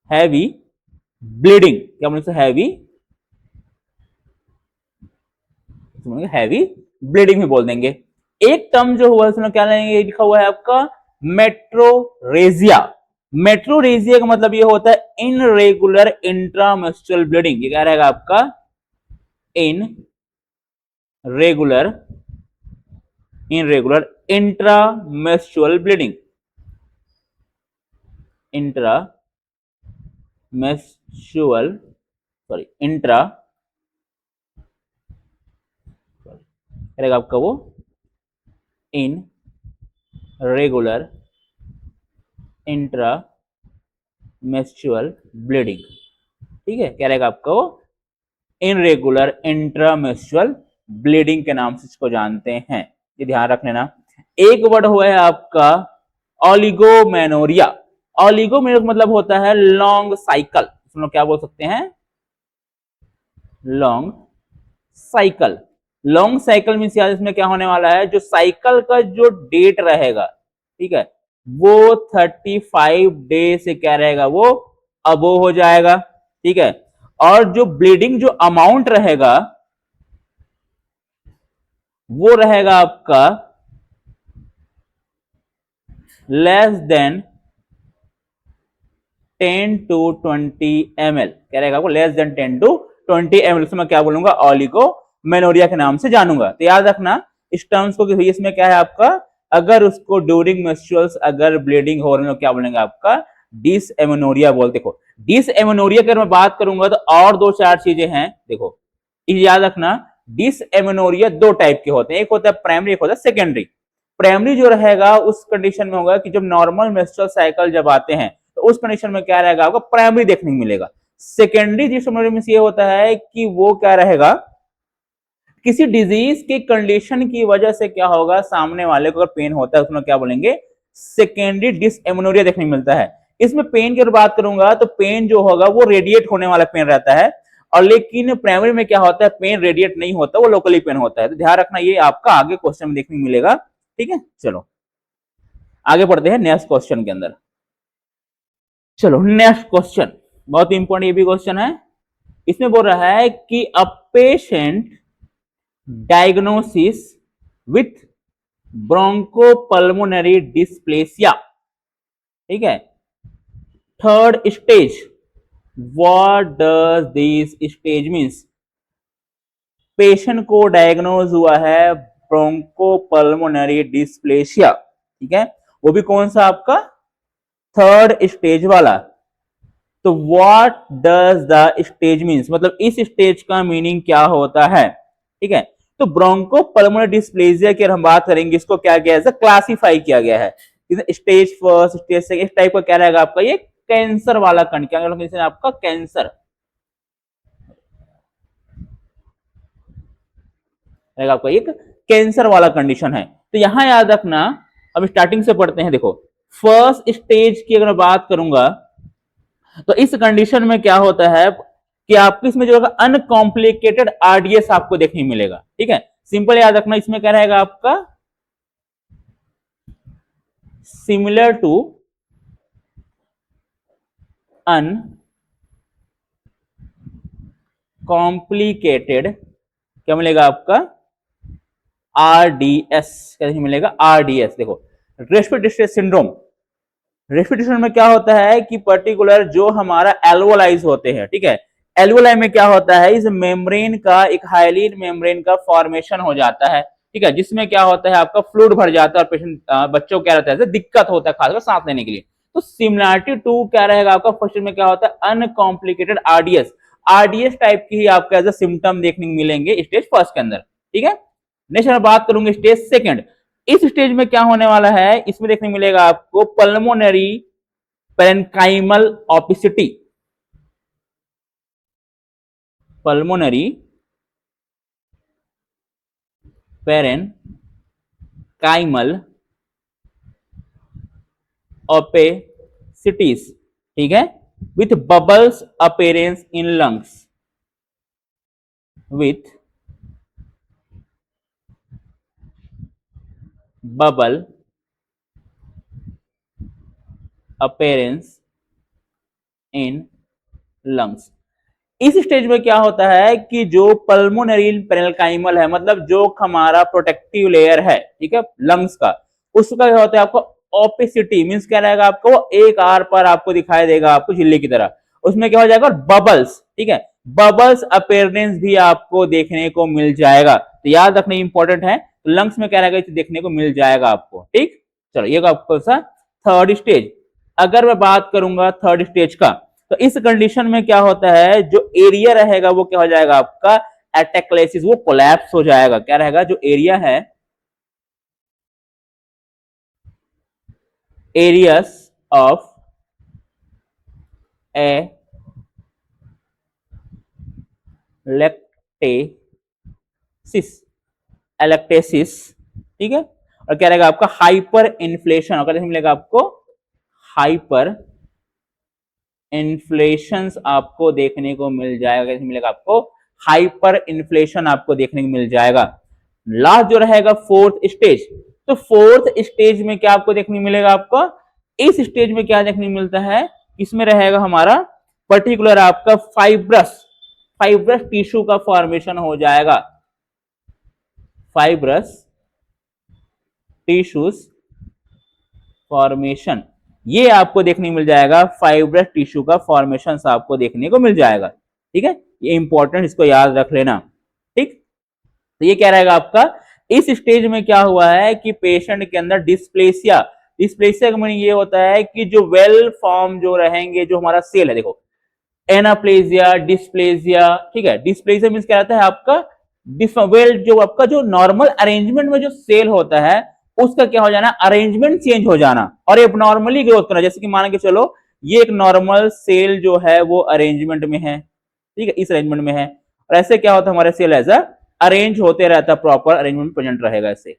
हैवी ब्लीडिंग, क्या बोलेंगे इसको हैवी ब्लीडिंग भी बोल देंगे। एक टर्म जो हुआ उसमें क्या लेंगे, लिखा हुआ है आपका मेट्रोरेजिया, मेट्रोरेजिया का मतलब ये होता है इनरेगुलर इंट्रामेस्ट्रुअल ब्लीडिंग, ये क्या रहेगा आपका irregular intermenstrual bleeding, intermenstrual sorry intra रहेगा आपका वो इन रेगुलर इंट्रामेस्ट्रुअल ब्लीडिंग, ठीक है, क्या रहेगा आपका वो इनरेगुलर इंट्रामेस्ट्रुअल ब्लीडिंग के नाम से इसको जानते हैं, ये ध्यान रख लेना। एक वर्ड हुआ है आपका ऑलिगोमेनोरिया। ऑलिगोमेनोरिया का मतलब होता है लॉन्ग साइकिल, इसमें क्या बोल सकते हैं, long cycle. Long cycle means यार इसमें क्या होने वाला है, जो साइकिल का जो डेट रहेगा, ठीक है, वो 35 डे से क्या रहेगा, वो अबो हो जाएगा, ठीक है। और जो ब्लीडिंग जो अमाउंट रहेगा वो रहेगा आपका लेस देन 10 to 20 ml, क्या रहेगा वो, लेस देन 10 to 20 ml। मैं क्या बोलूंगा, ऑलिगोमेनोरिया के नाम से जानूंगा। तो याद रखना इस टर्म्स को कि इसमें क्या है आपका, अगर उसको ड्यूरिंग मेंस्ट्रुअल्स अगर ब्लीडिंग हो रही है क्या बोलेंगे आपका, डिसएमेनोरिया बोलते। देखो डिसएमेनोरिया की अगर मैं बात करूंगा तो और दो चार चीजें हैं, देखो याद रखना। डिसएमेनोरिया दो टाइप के होते हैं, एक होता है प्राइमरी, एक होता है सेकेंडरी। प्राइमरी जो रहेगा उस कंडीशन में होगा कि जब नॉर्मल मेंस्ट्रुअल साइकिल जब आते हैं तो उस कंडीशन में क्या रहेगा आपको, प्राइमरी देखने को मिलेगा। सेकेंडरी डिसऑर्डर में ये होता है कि वो क्या रहेगा, किसी डिजीज के कंडीशन की वजह से क्या होगा, सामने वाले को अगर पेन होता है उसमें क्या बोलेंगे, सेकेंडरी डिसएमेनोरिया देखने को मिलता है। इसमें पेन की अगर बात करूंगा तो पेन जो होगा वो रेडिएट होने वाला पेन रहता है, और लेकिन प्राइमरी में क्या होता है, पेन रेडिएट नहीं होता, वो लोकली पेन होता है। तो ध्यान रखना, ये आपका आगे क्वेश्चन में देखने को मिलेगा, ठीक है। चलो आगे बढ़ते हैं नेक्स्ट क्वेश्चन के अंदर। चलो नेक्स्ट क्वेश्चन बहुत इंपॉर्टेंट, ये भी क्वेश्चन है। इसमें बोल रहा है कि a patient diagnosis with bronchopulmonary dysplasia, ठीक है, third stage. What does this stage means, patient को डायग्नोज हुआ है ब्रोंकोपल्मोनरी डिस्प्लेसिया, ठीक है, वो भी कौन सा आपका, थर्ड स्टेज वाला। तो what does the stage means, मतलब इस स्टेज का मीनिंग क्या होता है, ठीक है। तो ब्रोंकोपल्मोनरी डिस्प्लेसिया की हम बात करेंगे, इसको क्या किया है, क्लासिफाई किया गया है स्टेज फर्स्ट, स्टेज सेकंड, इस टाइप का क्या रहेगा आपका, ये कैंसर वाला कंडीशन, आपका कैंसर रहेगा, आपका एक कैंसर वाला कंडीशन है। तो यहां याद रखना, अब स्टार्टिंग से पढ़ते हैं। देखो फर्स्ट स्टेज की अगर बात करूंगा तो इस कंडीशन में क्या होता है कि आपको इसमें जो होगा अनकॉम्प्लिकेटेड आरडीएस आपको देखने मिलेगा, ठीक है। सिंपल याद रखना, इसमें क्या रहेगा आपका, सिमिलर टू अनकॉम्प्लिकेटेड, क्या मिलेगा आपका, आरडीएस, क्या मिलेगा, आरडीएस। देखो रेस्पिरेटरी डिस्ट्रेस सिंड्रोम, रेस्पिरेशन में क्या होता है कि पर्टिकुलर जो हमारा एल्वोलाइज होते हैं, ठीक है, एल्वोलाई में क्या होता है, इस मेम्ब्रेन का, एक हाइलिन मेम्ब्रेन का फॉर्मेशन हो जाता है, ठीक है, जिसमें क्या होता है आपका फ्लूइड भर जाता है और पेशेंट बच्चों को क्या रहता है, दिक्कत होता है खासकर सांस लेने के लिए। तो सिमिलरिटी टू क्या रहेगा आपका, फर्स्ट में क्या होता है, अनकॉम्प्लिकेटेड आरडीएस। आरडीएस टाइप की ही आपका एज सिम्टम देखने को मिलेंगे स्टेज फर्स्ट के अंदर, ठीक है। नेक्स्ट मैं बात करूंगी स्टेज सेकंड। इस स्टेज में क्या होने वाला है, इसमें देखने मिलेगा आपको pulmonary parenchymal opacity, pulmonary parenchymal opacities, ठीक है, with bubbles appearance in lungs, with bubble appearance in lungs. इस स्टेज में क्या होता है कि जो पल्मोनरी पेरेन्काइमल है, मतलब जो हमारा प्रोटेक्टिव लेयर है, ठीक है, लंग्स का, उसका क्या होता है आपको ओपेसिटी मींस क्या रहेगा आपको, वो एक आर पर आपको दिखाई देगा, आपको झिल्ली की तरह, उसमें क्या हो जाएगा, बबल्स, ठीक है, बबल्स अपेयरेंस भी आपको देखने को मिल जाएगा। तो याद रखना इंपॉर्टेंट है, लंग्स में क्या रहेगा, इसे देखने को मिल जाएगा आपको, ठीक। चलो ये आपको सा थर्ड स्टेज। अगर मैं बात करूंगा थर्ड स्टेज का, तो इस कंडीशन में क्या होता है, जो एरिया रहेगा वो क्या हो जाएगा आपका, एटेक्लेसिस, वो कोलैप्स हो जाएगा, क्या रहेगा, जो एरिया है, एरियस ऑफ ए लेक्टेशन सिस, इलेक्टेसिस, ठीक है। और क्या रहेगा आपका हाइपर इन्फ्लेशन, और कैसे मिलेगा आपको हाइपर इन्फ्लेशन आपको देखने को मिल जाएगा। कैसे मिलेगा आपको हाइपर इन्फ्लेशन आपको देखने को मिल जाएगा। लास्ट जो रहेगा फोर्थ स्टेज, तो फोर्थ स्टेज में क्या आपको देखने को मिलेगा, आपको इस स्टेज में क्या देखने को मिलता है, इसमें रहेगा हमारा पर्टिकुलर आपका फाइब्रस टिश्यू का फॉर्मेशन हो जाएगा। फाइब्रस टिश्यूज फॉर्मेशन ये आपको देखने को मिल जाएगा, फाइब्रस टिश्यू का फॉर्मेशन आपको देखने को मिल जाएगा। ठीक है, ये इंपॉर्टेंट, इसको याद रख लेना। ठीक, तो ये क्या रहेगा आपका, इस स्टेज में क्या हुआ है कि पेशेंट के अंदर डिस्प्लेसिया का मीनिंग ये होता है कि जो वेल फॉर्म जो रहेंगे, जो हमारा सेल है, देखो एनाप्लेजिया, डिस्प्लेजिया, ठीक है। डिस्प्लेजिया मींस क्या रहता है आपका वेल, जो आपका जो नॉर्मल अरेंजमेंट में जो सेल होता है उसका क्या हो जाना, अरेंजमेंट चेंज हो जाना और एबनॉर्मली ग्रोथ करना। जैसे कि मान के चलो ये एक नॉर्मल सेल जो है वो अरेंजमेंट में है, ठीक है, इस अरेंजमेंट में है, और ऐसे क्या होता है हमारे सेल ऐसा अरेंज होते रहता है, प्रॉपर अरेंजमेंट प्रेजेंट रहेगा ऐसे,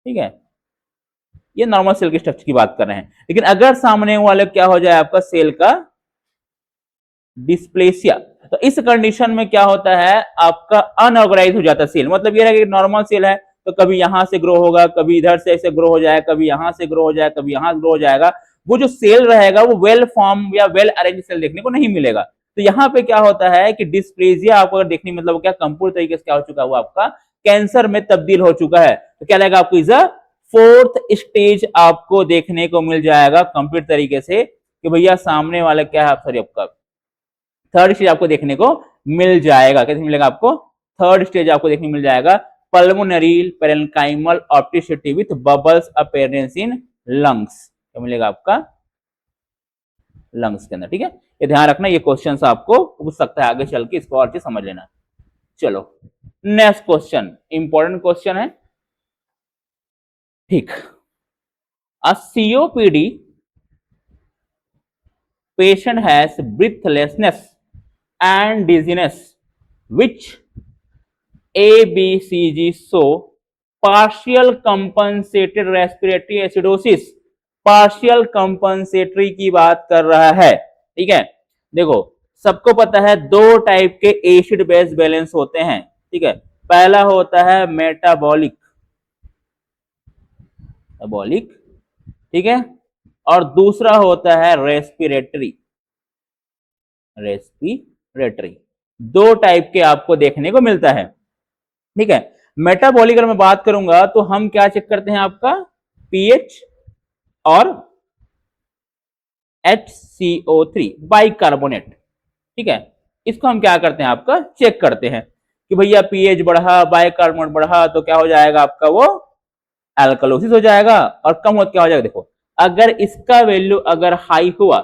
ठीक है। ये नॉर्मल सेल के स्ट्रक्चर की बात कर रहे हैं। लेकिन अगर सामने वाले क्या हो जाए आपका सेल का डिस्प्लेसिया, तो इस कंडीशन में क्या होता है आपका अनऑर्गेनाइज हो जाता है सेल। मतलब ये है कि नॉर्मल सेल है तो कभी यहां से ग्रो होगा, कभी इधर से ऐसे ग्रो हो जाएगा, कभी यहां से ग्रो हो जाएगा, कभी यहां ग्रो हो जाएगा। वो जो सेल रहेगा वो वेल फॉर्म या वेल अरेंज सेल देखने को नहीं मिलेगा। तो यहाँ पे क्या होता है कि डिस्प्लेजिया आपको अगर देखने मतलब क्या कंप्लीट तरीके से क्या हो चुका है, वो आपका कैंसर में तब्दील हो चुका है। तो क्या लगेगा आपको, इज अ फोर्थ स्टेज आपको देखने को मिल जाएगा कंप्लीट तरीके से कि भैया सामने वाला क्या है, सॉरी आपका थर्ड स्टेज आपको देखने को मिल जाएगा। कैसे मिलेगा आपको, थर्ड स्टेज आपको देखने को मिल जाएगा pulmonary parenchymal opacity with bubbles appearance in lungs, क्या मिलेगा आपका लंग्स के अंदर। ठीक है, ये ध्यान रखना, ये क्वेश्चन आपको पूछ सकता है आगे चल के, इसको और चीज समझ लेना। चलो नेक्स्ट क्वेश्चन, इंपॉर्टेंट क्वेश्चन है। ठीक, अ COPD patient has breathlessness and dizziness which ABCG show partial compensated respiratory acidosis, partial compensatory की बात कर रहा है। ठीक है, देखो सबको पता है दो टाइप के एसिड बेस बैलेंस होते हैं। ठीक है, पहला होता है मेटाबॉलिक, ठीक है, और दूसरा होता है रेस्पिरेटरी। दो टाइप के आपको देखने को मिलता है। ठीक है, मेटाबॉलिक अगर मैं बात करूंगा तो हम क्या चेक करते हैं, आपका पीएच और HCO3 बाइकार्बोनेट। ठीक है, इसको हम क्या करते हैं, आपका चेक करते हैं कि भैया पीएच बढ़ा, बाइकार्बोनेट बढ़ा तो क्या हो जाएगा आपका, वो एल्कलोसिस हो जाएगा, और कम हो क्या हो जाएगा, देखो अगर इसका वैल्यू अगर हाई हुआ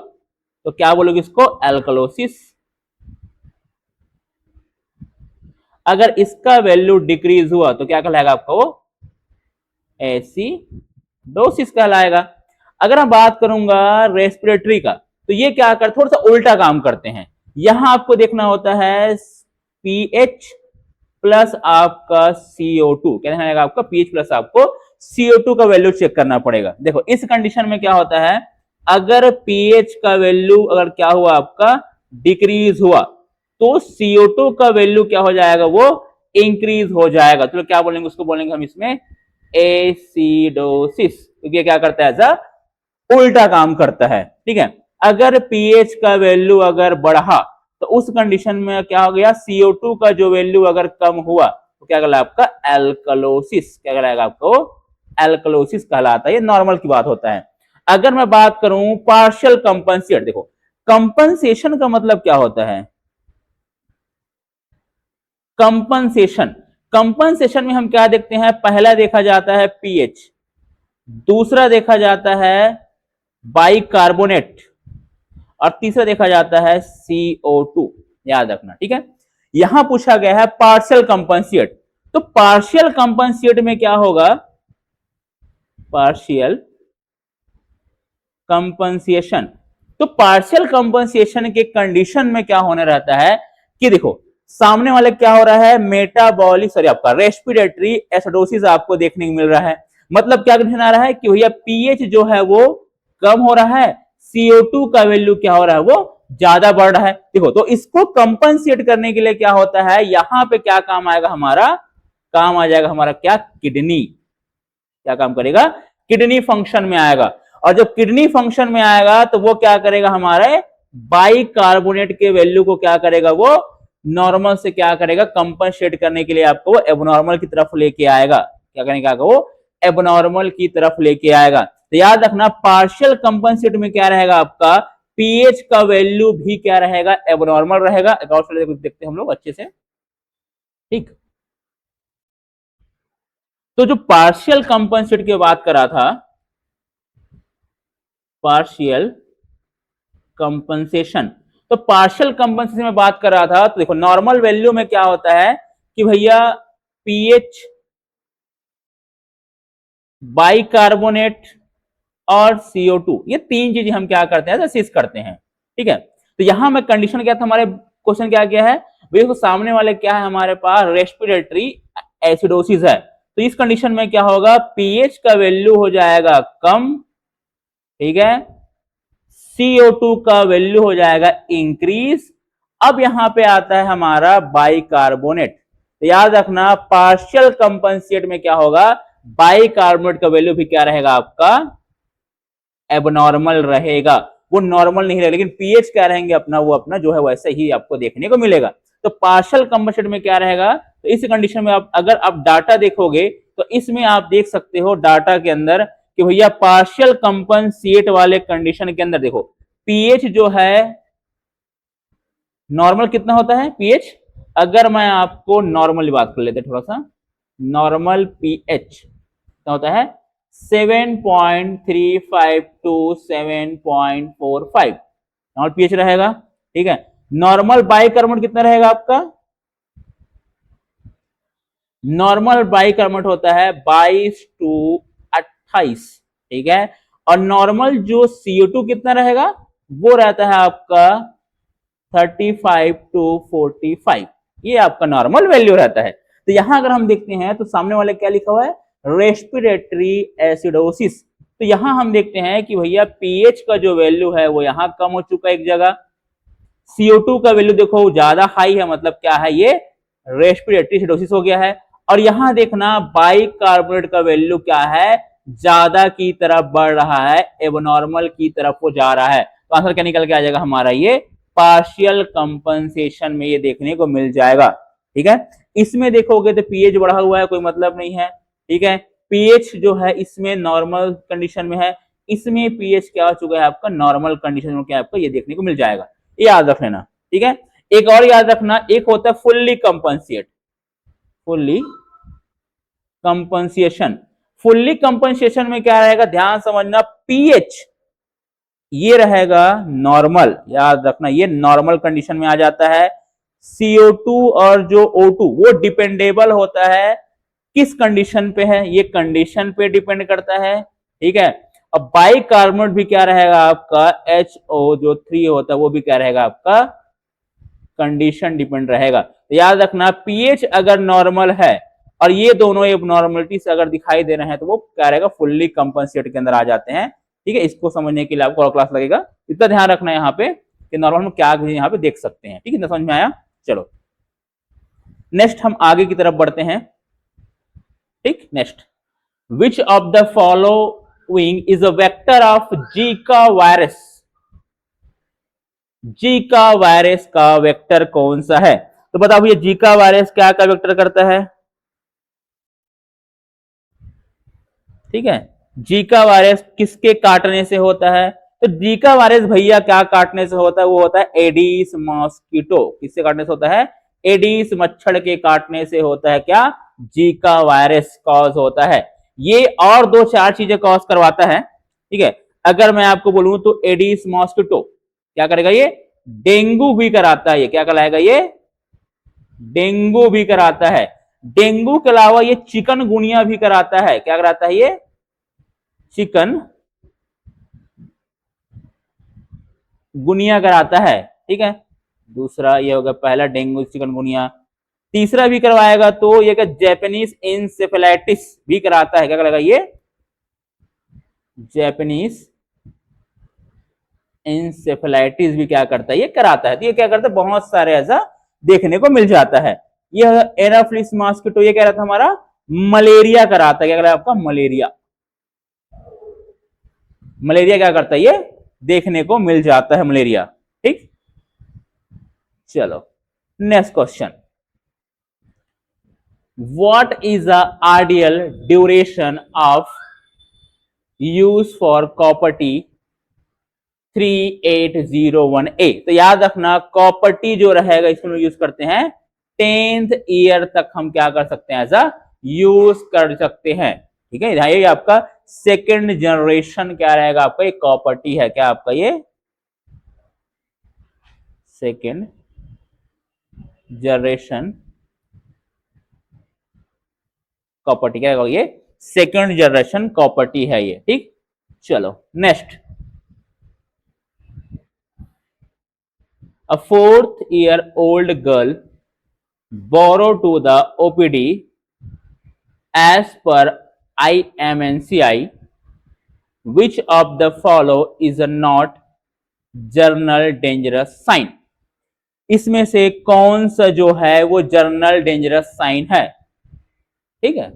तो क्या बोलोगे इसको, एल्कलोसिस। अगर इसका वैल्यू डिक्रीज हुआ तो क्या कहलाएगा आपका, वो एसिडोसिस कहलाएगा। अगर मैं बात करूंगा रेस्पिरेटरी का, तो ये क्या कर थोड़ा सा उल्टा काम करते हैं। यहां आपको देखना होता है पीएच प्लस आपका CO2, क्या देखना है आपका पीएच प्लस आपको CO2 का वैल्यू चेक करना पड़ेगा। देखो इस कंडीशन में क्या होता है, अगर पीएच का वैल्यू अगर क्या हुआ आपका डिक्रीज हुआ तो CO2 का वैल्यू क्या हो जाएगा, वो इंक्रीज हो जाएगा। तो क्या बोलेंगे, उसको बोलेंगे हम इसमें एसिडोसिस, क्योंकि ये क्या करता है, ऐसा उल्टा काम करता है। ठीक है, अगर पीएच का वैल्यू अगर बढ़ा तो उस कंडीशन में क्या हो गया, CO2 का जो वैल्यू अगर कम हुआ तो क्या कहलाएगा आपका एल्कलोसिस, क्या कहलाएगा आपको एल्कलोसिस कहलाता है। ये नॉर्मल की बात होता है। अगर मैं बात करूं पार्शियल कंपनसेट, देखो कंपनसेशन का मतलब क्या होता है, कंपनसेशन में हम क्या देखते हैं, पहला देखा जाता है पीएच, दूसरा देखा जाता है बाइकार्बोनेट, और तीसरा देखा जाता है CO2, याद रखना। ठीक है, यहां पूछा गया है पार्शियल कंपनसेट, तो पार्शियल कंपनसेट में क्या होगा, पार्शियल कंपनसेशन, तो पार्शियल कंपनसेशन के कंडीशन में क्या होने रहता है कि देखो सामने वाले क्या हो रहा है, मेटाबॉलिक सॉरी आपका रेस्पिरेटरी एसिडोसिस आपको देखने को मिल रहा है। मतलब क्या कंडीशन आ रहा है कि भैया पीएच जो है वो कम हो रहा है, CO2 का वैल्यू क्या हो रहा है, वो ज्यादा बढ़ रहा है। देखो तो इसको कंपनसेट करने के लिए क्या होता है, यहां पे क्या काम आएगा हमारा, काम आ जाएगा हमारा क्या, किडनी। क्या काम करेगा, किडनी फंक्शन में आएगा। और जब किडनी फंक्शन में आएगा तो वो क्या करेगा, हमारे बाइकार्बोनेट के वैल्यू को क्या करेगा, वो नॉर्मल से क्या करेगा, कंपनसेट करने के लिए आपको वो एबनॉर्मल की तरफ लेके आएगा। क्या करने का, वो एबनॉर्मल की तरफ लेके आएगा। तो याद रखना पार्शियल कंपनसेट में क्या रहेगा आपका, पीएच का वैल्यू भी क्या रहेगा, एबनॉर्मल रहेगा। एक और देखते हैं हम लोग अच्छे से, ठीक। तो जो पार्शियल कंपनसेट की बात करा था, पार्शियल कंपनसेशन, तो पार्शियल कंपनसेशन में बात कर रहा था, तो देखो नॉर्मल वैल्यू में क्या होता है कि भैया पीएच, बाइकार्बोनेट और CO2, ये तीन चीजें हम क्या करते हैं, असेस करते हैं, ठीक है। तो यहां में कंडीशन क्या था, हमारे क्वेश्चन क्या किया है, देखो सामने वाले क्या है हमारे पास, रेस्पिरेटरी एसिडोसिस है। तो इस कंडीशन में क्या होगा, पीएच का वैल्यू हो जाएगा कम, ठीक है, CO2 का वैल्यू हो जाएगा इंक्रीज। अब यहां पे आता है हमारा बाइकार्बोनेट। तो याद रखना पार्शियल कंपनसेट में क्या होगा, बाइकार्बोनेट का वैल्यू भी क्या रहेगा आपका, एबनॉर्मल रहेगा, वो नॉर्मल नहीं रहेगा, लेकिन पीएच क्या रहेंगे अपना, वो अपना जो है वैसे ही आपको देखने को मिलेगा। तो पार्शियल कंपनसेट में क्या रहेगा, तो इस कंडीशन में आप अगर आप डाटा देखोगे तो इसमें आप देख सकते हो डाटा के अंदर कि भैया पार्शियल कंपनसेट वाले कंडीशन के अंदर देखो पीएच जो है नॉर्मल कितना होता है पीएच, अगर मैं आपको नॉर्मल बात कर लेते थोड़ा सा, नॉर्मल पीएच क्या होता है, 7.35 टू 7.45 नॉर्मल पीएच रहेगा, ठीक है। नॉर्मल बाइकार्बोनेट कितना रहेगा आपका, नॉर्मल बाइकार्बोनेट होता है 22 टू 28, ठीक है। और नॉर्मल जो CO2 कितना रहेगा, वो रहता है आपका 35 टू 45, ये आपका नॉर्मल वैल्यू रहता है। तो यहां अगर हम देखते हैं तो सामने वाले क्या लिखा हुआ है, रेस्पिरेटरी एसिडोसिस। तो यहां हम देखते हैं कि भैया पीएच का जो वैल्यू है वो यहां कम हो चुका है एक जगह, CO2 का वैल्यू देखो ज्यादा हाई है, मतलब क्या है, ये रेस्पिरेटरी एसिडोसिस हो गया है। और यहां देखना बाइकार्बोनेट का वैल्यू क्या है, ज्यादा की तरफ बढ़ रहा है, एबनॉर्मल की तरफ वो जा रहा है। तो आंसर क्या निकल के आ जाएगा हमारा, ये पार्शियल कंपनसेशन में ये देखने को मिल जाएगा, ठीक है। इसमें देखोगे तो पीएच बढ़ा हुआ है, कोई मतलब नहीं है, ठीक है। पीएच जो है इसमें नॉर्मल कंडीशन में है, इसमें पीएच क्या हो चुका है आपका, नॉर्मल कंडीशन में क्या आपको ये देखने को मिल जाएगा, ये याद रख लेना, ठीक है। एक और याद रखना, एक होता है fully compensate, fully compensation. Fully compensation में क्या रहेगा, ध्यान समझना, पीएच ये रहेगा नॉर्मल, याद रखना ये नॉर्मल कंडीशन में आ जाता है। CO2 और जो O2 वो डिपेंडेबल होता है, किस कंडीशन पे है, ये कंडीशन पे डिपेंड करता है, ठीक है। अब बाइकार्बोनेट भी क्या रहेगा आपका, HO जो 3 होता है वो भी क्या रहेगा आपका, कंडीशन डिपेंड रहेगा। तो याद रखना पीएच अगर नॉर्मल है और ये दोनों एबनॉर्मलिटी से अगर दिखाई दे रहे हैं तो वो क्या रहेगा, फुल्ली कंपनसेट के अंदर आ जाते हैं, ठीक है। इसको समझने के लिए आपको और क्लास लगेगा, इतना ध्यान रखना है यहाँ पे कि नॉर्मल में क्या यहाँ पे देख सकते हैं, ठीक है, समझ में आया। चलो नेक्स्ट हम आगे की तरफ बढ़ते हैं, ठीक। Next, which of the following is a vector of Zika virus, Zika virus का वेक्टर कौन सा है, तो बताओ भैया जीका वायरस क्या का वेक्टर करता है, ठीक है। जीका वायरस किसके काटने से होता है, तो जीका वायरस भैया क्या काटने से होता है, वो होता है एडिस मॉस्किटो, किससे काटने से होता है, एडिस मच्छर के काटने से होता है क्या, जीका वायरस कॉज होता है। ये और दो चार चीजें कॉज करवाता है, ठीक है। अगर मैं आपको बोलूं तो एडिस मॉस्किटो क्या करेगा, ये डेंगू भी कराता है, ये क्या कराएगा, ये डेंगू भी कराता है। डेंगू के अलावा ये चिकनगुनिया भी कराता है, क्या कराता है, ये चिकन गुनिया कराता है, ठीक है। दूसरा ये होगा पहला डेंगू चिकनगुनिया। तीसरा भी करवाएगा तो ये क्या जैपनीज इंसेफेलाइटिस भी कराता है, क्या कराएगा ये जैपनीज इंसेफेलाइटिस भी क्या करता है ये कराता है। तो ये क्या करता है बहुत सारे ऐसा देखने को मिल जाता है। यह एनाफ्लिस मॉस्किटो ये कह रहा था हमारा मलेरिया कराता है, क्या कह रहा है आपका मलेरिया। मलेरिया क्या करता है ये देखने को मिल जाता है मलेरिया। ठीक, चलो next question, what is the ideal duration of use for copper T 3801A। तो याद रखना कॉपर टी जो रहेगा इसको यूज करते हैं 10th ईयर तक हम क्या कर सकते हैं ऐसा यूज कर सकते हैं। ठीक है, ये आपका सेकेंड जनरेशन क्या रहेगा आपका ये कॉपर टी है, क्या आपका ये सेकेंड जनरेशन कॉपर टी, क्या ये सेकेंड जनरेशन कॉपर टी है ये। ठीक, चलो next, a 4th year old girl borrowed to the OPD as per IMNCI, which of the follow is a not journal dangerous sign। इसमें से कौन सा जो है वो जर्नल डेंजरस साइन है। ठीक है,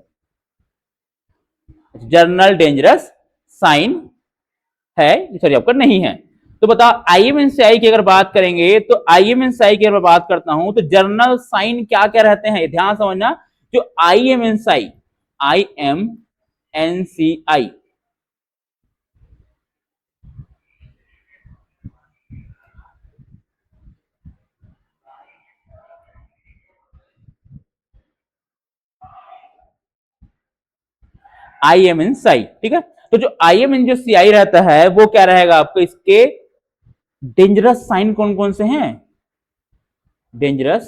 जर्नल डेंजरस साइन है, सॉरी आपका नहीं है। तो बताओ आईएमएनसीआई की अगर बात करेंगे तो आईएमएनसीआई की अगर बात करता हूं तो जर्नल साइन क्या क्या रहते हैं ध्यान समझना। जो आईएमएनसीआई आईएमएनसीआई आईएमएनसीआई, ठीक है। तो जो आईएमएन जो सीआई रहता है वो क्या रहेगा आपको, इसके डेंजरस साइन कौन कौन से हैं, डेंजरस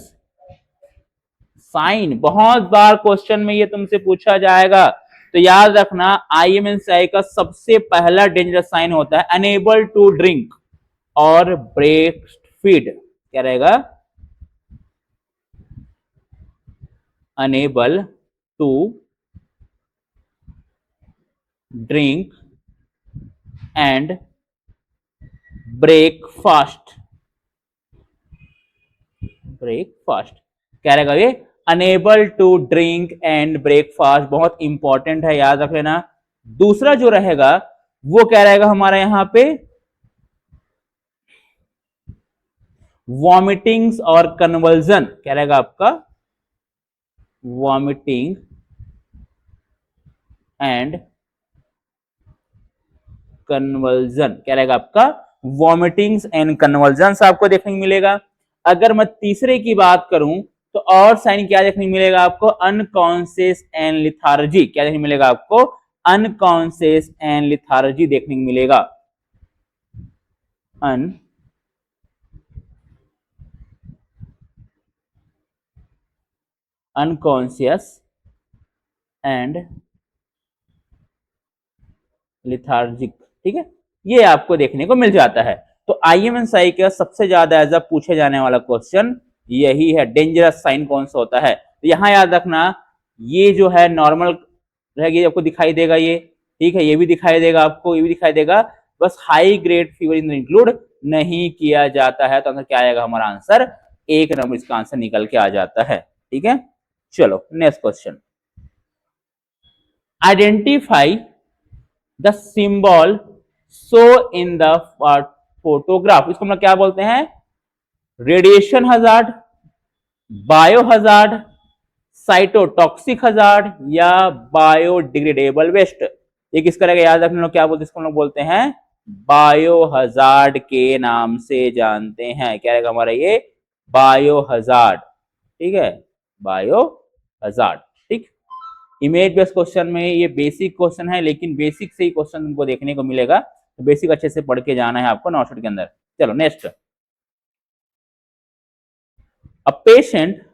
साइन बहुत बार क्वेश्चन में ये तुमसे पूछा जाएगा। तो याद रखना आईएमएनसीआई का सबसे पहला डेंजरस साइन होता है अनेबल टू ड्रिंक और ब्रेस्ट फीड, क्या रहेगा unable to drink and breakfast, breakfast क्या रहेगा ये unable to drink and breakfast, बहुत इंपॉर्टेंट है याद रख लेना। दूसरा जो रहेगा वो क्या रहेगा हमारा यहां पे वॉमिटिंग्स और कन्वर्जन, क्या रहेगा आपका वॉमिटिंग एंड कन्वर्जन, क्या रहेगा आपका वॉमिटिंग्स एंड कन्वर्जन आपको देखने को मिलेगा। अगर मैं तीसरे की बात करूं तो और साइन क्या देखने को मिलेगा आपको अनकॉन्शियस एंड लिथार्जी, क्या देखने को मिलेगा आपको अनकॉन्शियस एंड लिथार्जी देखने को मिलेगा, अनकॉन्शियस एंड लिथार्जिक। ठीक है, ये आपको देखने को मिल जाता है। तो आईएमएनसीआई का सबसे ज्यादा एज पूछे जाने वाला क्वेश्चन यही है, डेंजरस साइन कौन सा होता है। तो यहां याद रखना ये जो है नॉर्मल रहेगी आपको दिखाई देगा ये, ठीक है, ये भी दिखाई देगा आपको, ये भी दिखाई देगा, बस हाई ग्रेड फीवर इंक्लूड नहीं किया जाता है। तो आंसर क्या आएगा हमारा आंसर 1 नंबर इसका आंसर निकल के आ जाता है। ठीक है, चलो next question, identify the symbol show in the photograph. इसको हम लोग क्या बोलते हैं radiation hazard, bio hazard, cytotoxic hazard या बायोडिग्रेडेबल वेस्ट। ये किसका रहेगा याद रखना, लोग क्या बोलते हैं इसको हम लोग बोलते हैं बायो हजार्ड के नाम से जानते हैं, क्या रहेगा हमारा ये बायो हजार्ड। ठीक है, बायो हजार्ड। ठीक, इमेज बेस्ड क्वेश्चन में ये बेसिक क्वेश्चन है, लेकिन बेसिक से ही क्वेश्चन तुमको देखने को मिलेगा, तो बेसिक अच्छे से पढ़ के जाना है आपको नोटशीट के अंदर। चलो next, a patient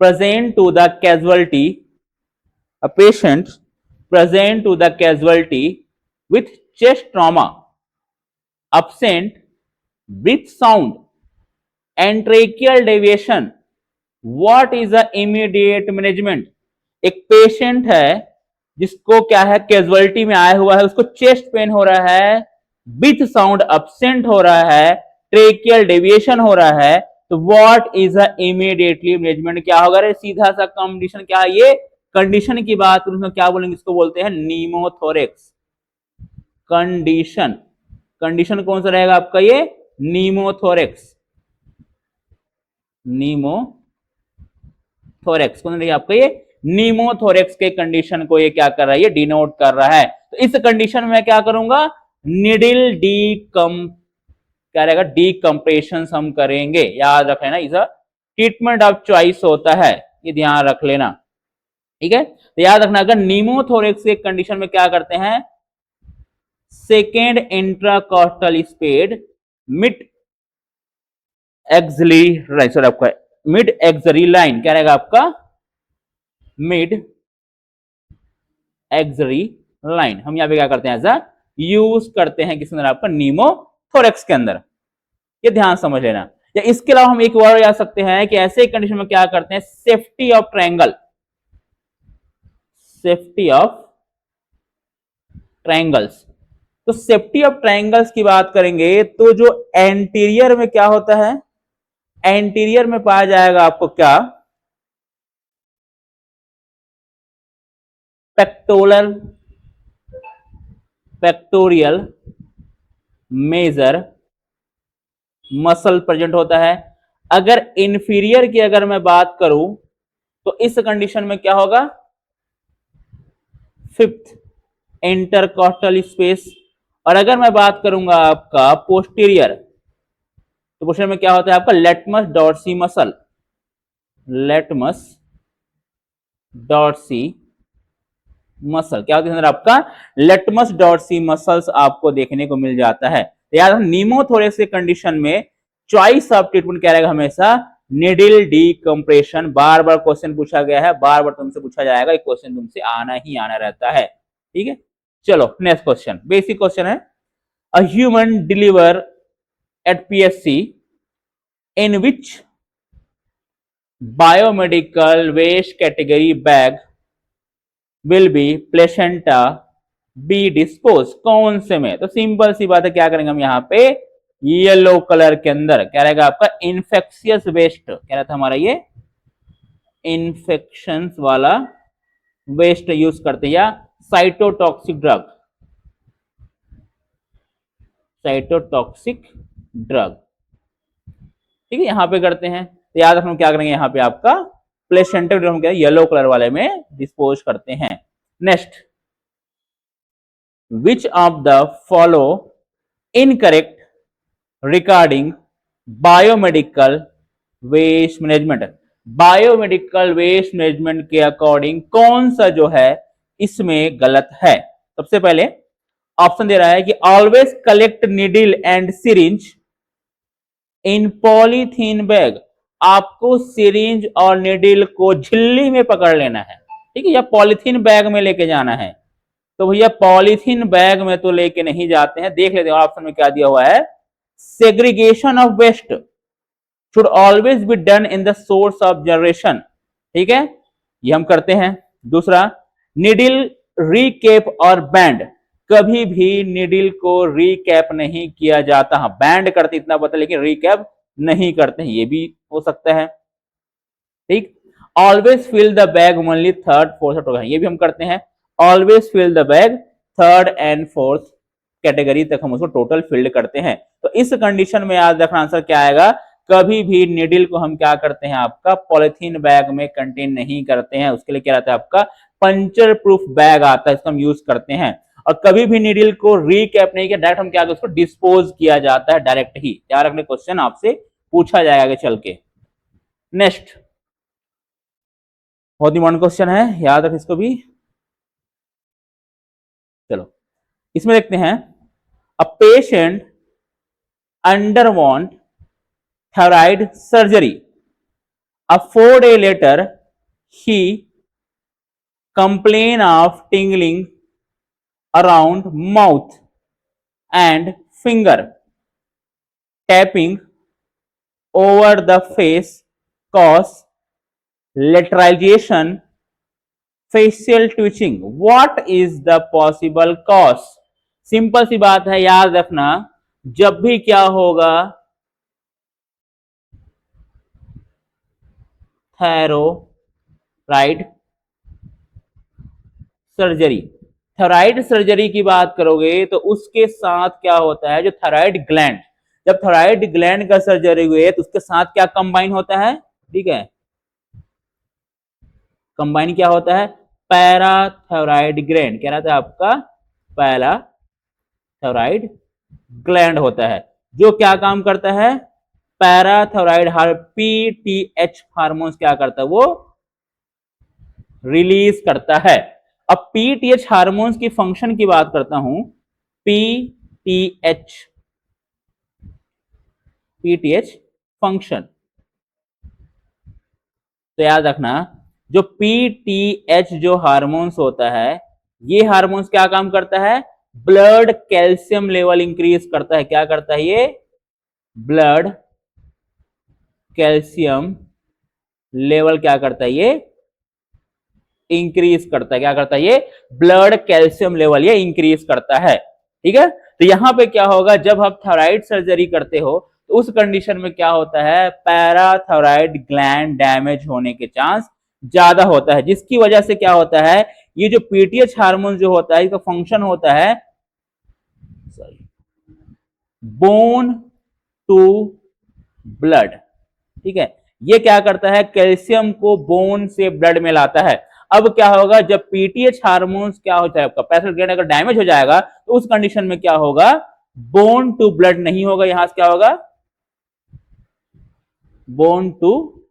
present to the casualty, a patient present to the casualty with chest trauma, absent breath sound and tracheal deviation, what is the immediate management? एक पेशेंट है जिसको क्या है, कैजुअलिटी में आया हुआ है, उसको चेस्ट पेन हो रहा है, विथ साउंड अब्सेंट हो रहा है, ट्रेकियल डेविएशन हो रहा है, तो what is the immediately management? क्या होगा रे? सीधा सा कंडीशन क्या है, ये कंडीशन की बात उसमें क्या बोलेंगे, इसको बोलते हैं नीमोथोरेक्स कंडीशन। कंडीशन कौन सा रहेगा आपका? ये नीमोथोरेक्स। नीमोथोरेक्स कौन रहेगा आपका? ये नीमोथोरेक्स के कंडीशन को ये क्या कर रहा है, ये डिनोट कर रहा है। तो इस कंडीशन में क्या करूंगा, निडिल डी कम क्या रहेगा, डीकम्प्रेशन हम करेंगे। याद रख लेना, इस ट्रीटमेंट ऑफ चॉइस होता है, ये ध्यान रख लेना, ठीक है। तो याद रखना, अगर नीमोथोरेक्स के कंडीशन में क्या करते हैं, second intercostal space mid axillary sorry आपका मिड एक्सरी लाइन क्या रहेगा आपका, मिड एक्सरी लाइन हम यहां पे क्या करते हैं, ऐसा यूज करते हैं किसके अंदर, आपका नीमोथोरेक्स के अंदर। ये ध्यान समझ लेना। या इसके अलावा हम एक और जा सकते हैं कि ऐसे कंडीशन में क्या करते हैं, safety of triangle, safety of triangles. तो सेफ्टी ऑफ ट्रायंगल्स की बात करेंगे तो जो एंटीरियर में क्या होता है, एंटीरियर में पाया जाएगा आपको क्या, pectoral pectoral major muscle present होता है। अगर इंफीरियर की अगर मैं बात करूं तो इस कंडीशन में क्या होगा, फिफ्थ इंटरकॉस्टल स्पेस। और अगर मैं बात करूंगा आपका पोस्टीरियर, तो पोस्टीरियर में क्या होता है आपका, latissimus dorsi muscle, latissimus dorsi muscle क्या होता है अंदर आपका, लेटमस डॉर्सी मसल्स आपको देखने को मिल जाता है। तो याद रखना, नीमोथोरेक्स के कंडीशन में चॉइस ऑफ ट्रीटमेंट क्या रहेगा, हमेशा निडिल डीकम्प्रेशन। बार बार क्वेश्चन पूछा गया है, बार बार तुमसे पूछा जाएगा, एक क्वेश्चन तुमसे आना ही आना रहता है, ठीक है। चलो नेक्स्ट क्वेश्चन, बेसिक क्वेश्चन है, a human deliver at PSC in which biomedical waste category bag will be placenta be dispose, कौन से में? तो सिंपल सी बात है, क्या करेंगे हम यहाँ पे, येलो कलर के अंदर क्या रहेगा आपका, इन्फेक्शियस वेस्ट क्या रहता है हमारा, ये इन्फेक्शन वाला वेस्ट यूज करते हैं, या साइटोटॉक्सिक ड्रग, साइटोटॉक्सिक ड्रग, ठीक है, यहां पे करते हैं। तो याद रखना क्या करेंगे, यहाँ पे आपका प्लेसेंटा ड्रग क्या येलो कलर वाले में डिस्पोज करते हैं। Next, which of the follow incorrect regarding biomedical waste management? Biomedical waste management के अकॉर्डिंग कौन सा जो है इसमें गलत है? सबसे पहले ऑप्शन दे रहा है कि always collect needle and syringe in polythene bag, आपको सिरिंज और नीडल को झिल्ली में पकड़ लेना है, ठीक है, या पॉलीथीन बैग में लेके जाना है। तो भैया पॉलीथीन बैग में तो लेके नहीं जाते हैं, देख लेते हैं ऑप्शन में क्या दिया हुआ है, segregation of waste should always be done in the source of generation, ठीक है, ये हम करते हैं। दूसरा, निडिल रीकैप और बैंड, कभी भी निडिल को रीकैप नहीं किया जाता, हाँ बैंड करते इतना पता, लेकिन रीकैप नहीं करते हैं, ये भी हो सकता है, ठीक। Always fill the bag only third fourth, ये भी हम करते हैं। Always fill the bag third and fourth category तक हम उसको टोटल फिल्ड करते हैं। तो इस कंडीशन में याद रखना आंसर क्या आएगा, कभी भी निडिल को हम क्या करते हैं, आपका पॉलिथीन बैग में कंटेन नहीं करते हैं, उसके लिए क्या रहता है आपका पंचर प्रूफ बैग आता है, इसको हम यूज करते हैं। और कभी भी निडिल को रीकैप नहीं किया, डायरेक्ट हम क्या उसको डिस्पोज किया जाता है डायरेक्ट ही। याद रखने, क्वेश्चन आपसे पूछा जाएगा आगे चल के। नेक्स्ट, बहुत इंपॉर्टेंट क्वेश्चन है, याद रख इसको भी। चलो इसमें देखते हैं, a patient underwent thyroid surgery. A 4 day later, he complained of tingling around mouth and finger, tapping over the face cause lateralization, facial twitching. What is the possible cause? Simple सी बात है, याद रखना, जब भी क्या होगा, थैरोराइड सर्जरी, थॉराइड सर्जरी की बात करोगे तो उसके साथ क्या होता है, जो थायराइड ग्लैंड, जब थायराइड ग्लैंड का सर्जरी हुई है तो उसके साथ क्या कंबाइन होता है, ठीक है, कंबाइन क्या होता है, पैराथायराइड ग्लैंड, क्या रहता है आपका, पैराथायराइड ग्लैंड होता है, जो क्या काम करता है, पैराथायराइड पीटीएच हार्मोन्स क्या करता है, वो रिलीज करता है। अब पीटीएच हार्मोन्स की फंक्शन की बात करता हूं, पीटीएच, पीटीएच फंक्शन, तो याद रखना, जो पीटीएच जो हार्मोन्स होता है, ये हार्मोन्स क्या काम करता है, ब्लड कैल्शियम लेवल इंक्रीज करता है, क्या करता है ये, ब्लड कैल्शियम लेवल क्या करता है, ये इंक्रीज करता है, क्या करता है ये, ब्लड कैल्शियम लेवल ये इंक्रीज करता है, ठीक है। तो यहां पे क्या होगा, जब आप थायराइड सर्जरी करते हो तो उस कंडीशन में क्या होता है, पैराथायराइड ग्लैंड डैमेज होने के चांस ज्यादा होता है, जिसकी वजह से क्या होता है, ये जो पीटीएच हार्मोन जो होता है, इसका फंक्शन होता है बोन टू ब्लड, ठीक है, ये क्या करता है, कैल्शियम को बोन से ब्लड में लाता है। अब क्या होगा, जब पीटीएच हार्मोन्स क्या हो जाए, आपका पैराथायराइड ग्लैंड अगर डैमेज हो जाएगा तो उस कंडीशन में क्या होगा, बोन टू ब्लड नहीं होगा, यहां से क्या होगा, बोन टू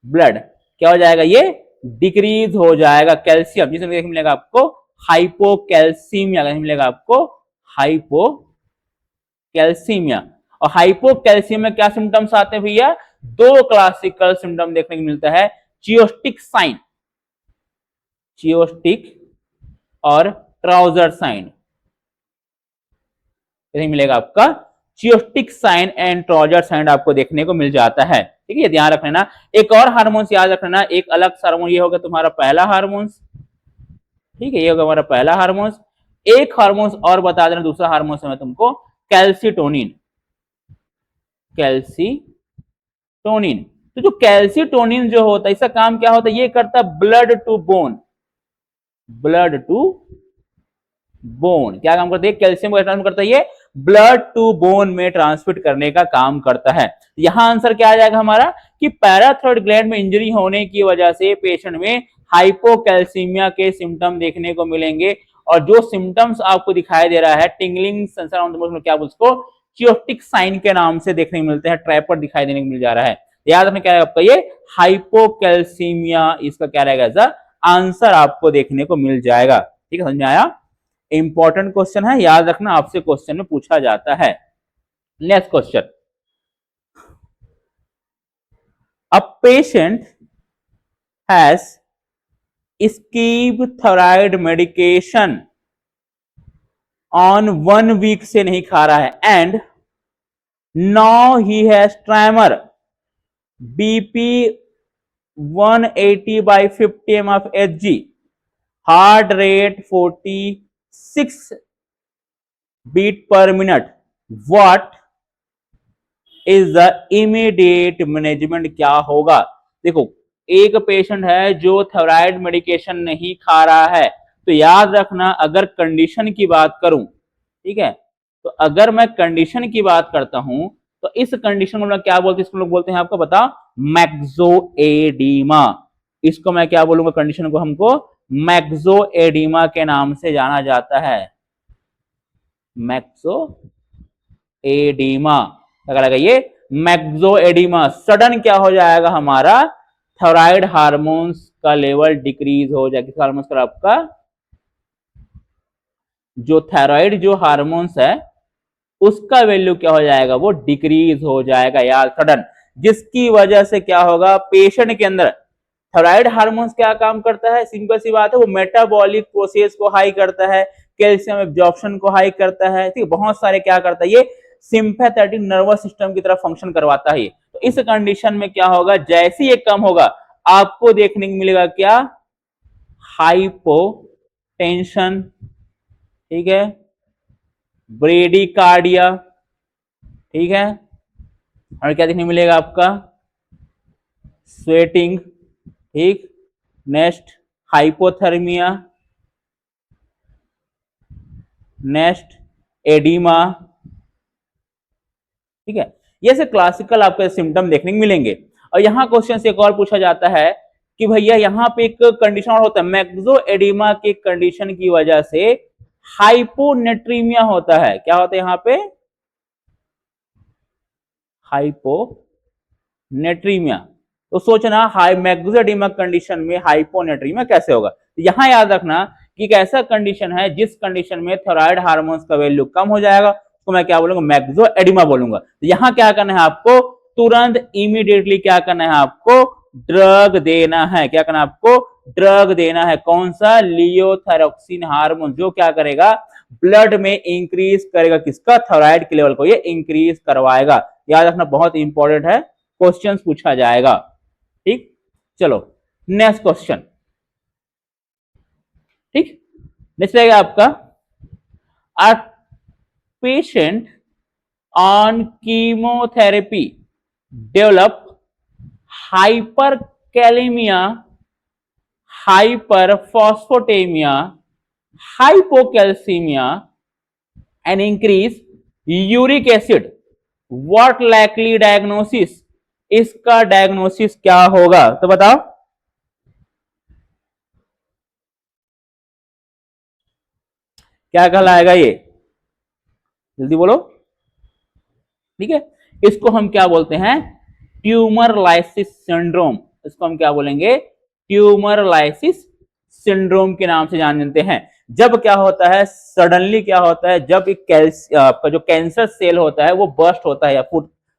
ब्लड क्या हो जाएगा, ये डिक्रीज हो जाएगा कैल्शियम, जिसमें देखने मिलेगा आपको हाइपोकैल्सीमिया, मिलेगा आपको हाइपोकैल्सीमिया। और हाइपोकैल्सीमिया में क्या सिम्टम्स आते हैं भैया, दो क्लासिकल सिम्टम देखने को मिलता है, चियोस्टिक साइन, चियोस्टिक और ट्राउजर साइन, मिलेगा आपका चियोस्टिक साइन एंड ट्राउजर साइन आपको देखने को मिल जाता है, ठीक है, ध्यान रख लेना। एक और हार्मोन्स याद रखना, एक अलग हार्मोन, ये होगा तुम्हारा पहला हार्मोन्स, ठीक है, ये होगा हमारा पहला हार्मोन्स। एक हार्मोन्स और बता देना, दूसरा हार्मोन्स है तुमको कैल्सीटोनिन, कैल्सीटोनिन। तो जो कैल्सीटोनिन जो होता है, इसका काम क्या होता है, ये करता है blood to bone, blood to bone क्या काम करता है, कैल्शियम को ट्रांसफर करता है, ये ब्लड टू बोन में ट्रांसमिट करने का काम करता है। यहां आंसर क्या आ जाएगा हमारा, कि पैराथायराइड ग्लैंड में इंजरी होने की वजह से पेशेंट में हाइपोकैल्सीमिया के सिम्टम देखने को मिलेंगे, और जो सिम्टम्स आपको दिखाई दे रहा है, टिंगलिंग सेंसर, क्या उसको चियोस्टिक साइन के नाम से देखने को मिलते हैं, ट्रैपर दिखाई देने को मिल जा रहा है। याद रखना क्या है आपका, ये हाइपोकैल्सीमिया, इसका क्या रहेगा आंसर आपको देखने को मिल जाएगा, ठीक है, समझ में आया। इंपॉर्टेंट क्वेश्चन है, याद रखना, आपसे क्वेश्चन में पूछा जाता है। Next question, a patient has skipped thyroid medication on 1 week से नहीं खा रहा है, and now he has tremor, BP 180/50 mf/Hg, heart rate 46 beat per minute, what is the immediate management, क्या होगा। देखो, एक पेशेंट है जो थायराइड मेडिकेशन नहीं खा रहा है, तो याद रखना, अगर कंडीशन की बात करूं, ठीक है, तो अगर मैं कंडीशन की बात करता हूं तो इस कंडीशन को क्या बोलते हैं, इसको लोग बोलते हैं, आपको बताओ, मैक्सोएडिमा। इसको मैं क्या बोलूंगा, कंडीशन को हमको मैक्सोएडिमा के नाम से जाना जाता है, मैक्सोएडिमा, क्या लगा ये, मैक्सोएडिमा। सडन क्या हो जाएगा हमारा, थायराइड हार्मोन्स का लेवल डिक्रीज हो जाएगा, किस हार्मोन्स का, आपका जो थायराइड जो हार्मोन्स है उसका वैल्यू क्या हो जाएगा, वो डिक्रीज हो जाएगा यार, सडन, जिसकी वजह से क्या होगा, पेशेंट के अंदर थायराइड हार्मोन्स क्या काम करता है, सिंपल सी बात है, वो मेटाबॉलिक प्रोसेस को हाई करता है, कैल्शियम एब्जॉर्प्शन को हाई करता है, ठीक है, बहुत सारे क्या करता है, ये सिंपैथेटिक नर्वस सिस्टम की तरह फंक्शन करवाता है। तो इस कंडीशन में क्या होगा, जैसे ये कम होगा आपको देखने को मिलेगा क्या, हाइपोटेंशन, ठीक है, ब्रेडिकार्डिया, ठीक है, और क्या देखने मिलेगा आपका, स्वेटिंग, ठीक, नेक्स्ट हाइपोथर्मिया, नेक्स्ट एडिमा, ठीक है। ये से क्लासिकल आपके सिम्टम देखने को मिलेंगे। और यहाँ क्वेश्चन से एक और पूछा जाता है कि भैया यहाँ पे एक कंडीशन और होता है, मैक्सो एडिमा के कंडीशन की वजह से हाइपोनेट्रीमिया होता है। क्या होता है यहाँ पे, हाइपोनेट्रीमिया। तो सोचना हाई मैक्सो एडिमा कंडीशन में हाइपोनेट्रीमिया कैसे होगा। तो यहाँ याद रखना कि एक ऐसा कंडीशन है जिस कंडीशन में थायराइड हार्मोन्स का वैल्यू कम हो जाएगा, तो मैं क्या बोलूंगा, मैक्सो एडिमा बोलूंगा। तो यहाँ क्या करना है आपको, तुरंत इमीडिएटली क्या करना है आपको, ड्रग देना है। क्या करना है आपको, ड्रग देना है। कौन सा, लियोथायरॉक्सिन हार्मोन, जो क्या करेगा, ब्लड में इंक्रीज करेगा किसका, थायराइड के लेवल को ये इंक्रीज करवाएगा। याद रखना बहुत इंपॉर्टेंट है, क्वेश्चंस पूछा जाएगा। ठीक, चलो नेक्स्ट क्वेश्चन। ठीक, नेक्स्ट रहेगा आपका, a patient on chemotherapy develop hyperkalaemia, hyperphosphatemia, hypocalcemia, and increase uric acid. What likely diagnosis? इसका डायग्नोसिस क्या होगा, तो बताओ। क्या कहलाएगा ये, जल्दी बोलो। ठीक है, इसको हम क्या बोलते हैं, ट्यूमर लाइसिस सिंड्रोम। इसको हम क्या बोलेंगे, ट्यूमर लाइसिस सिंड्रोम के नाम से जानते हैं। जब क्या होता है, सडनली क्या होता है, जब एक आपका जो कैंसर सेल होता है वो बर्स्ट होता है या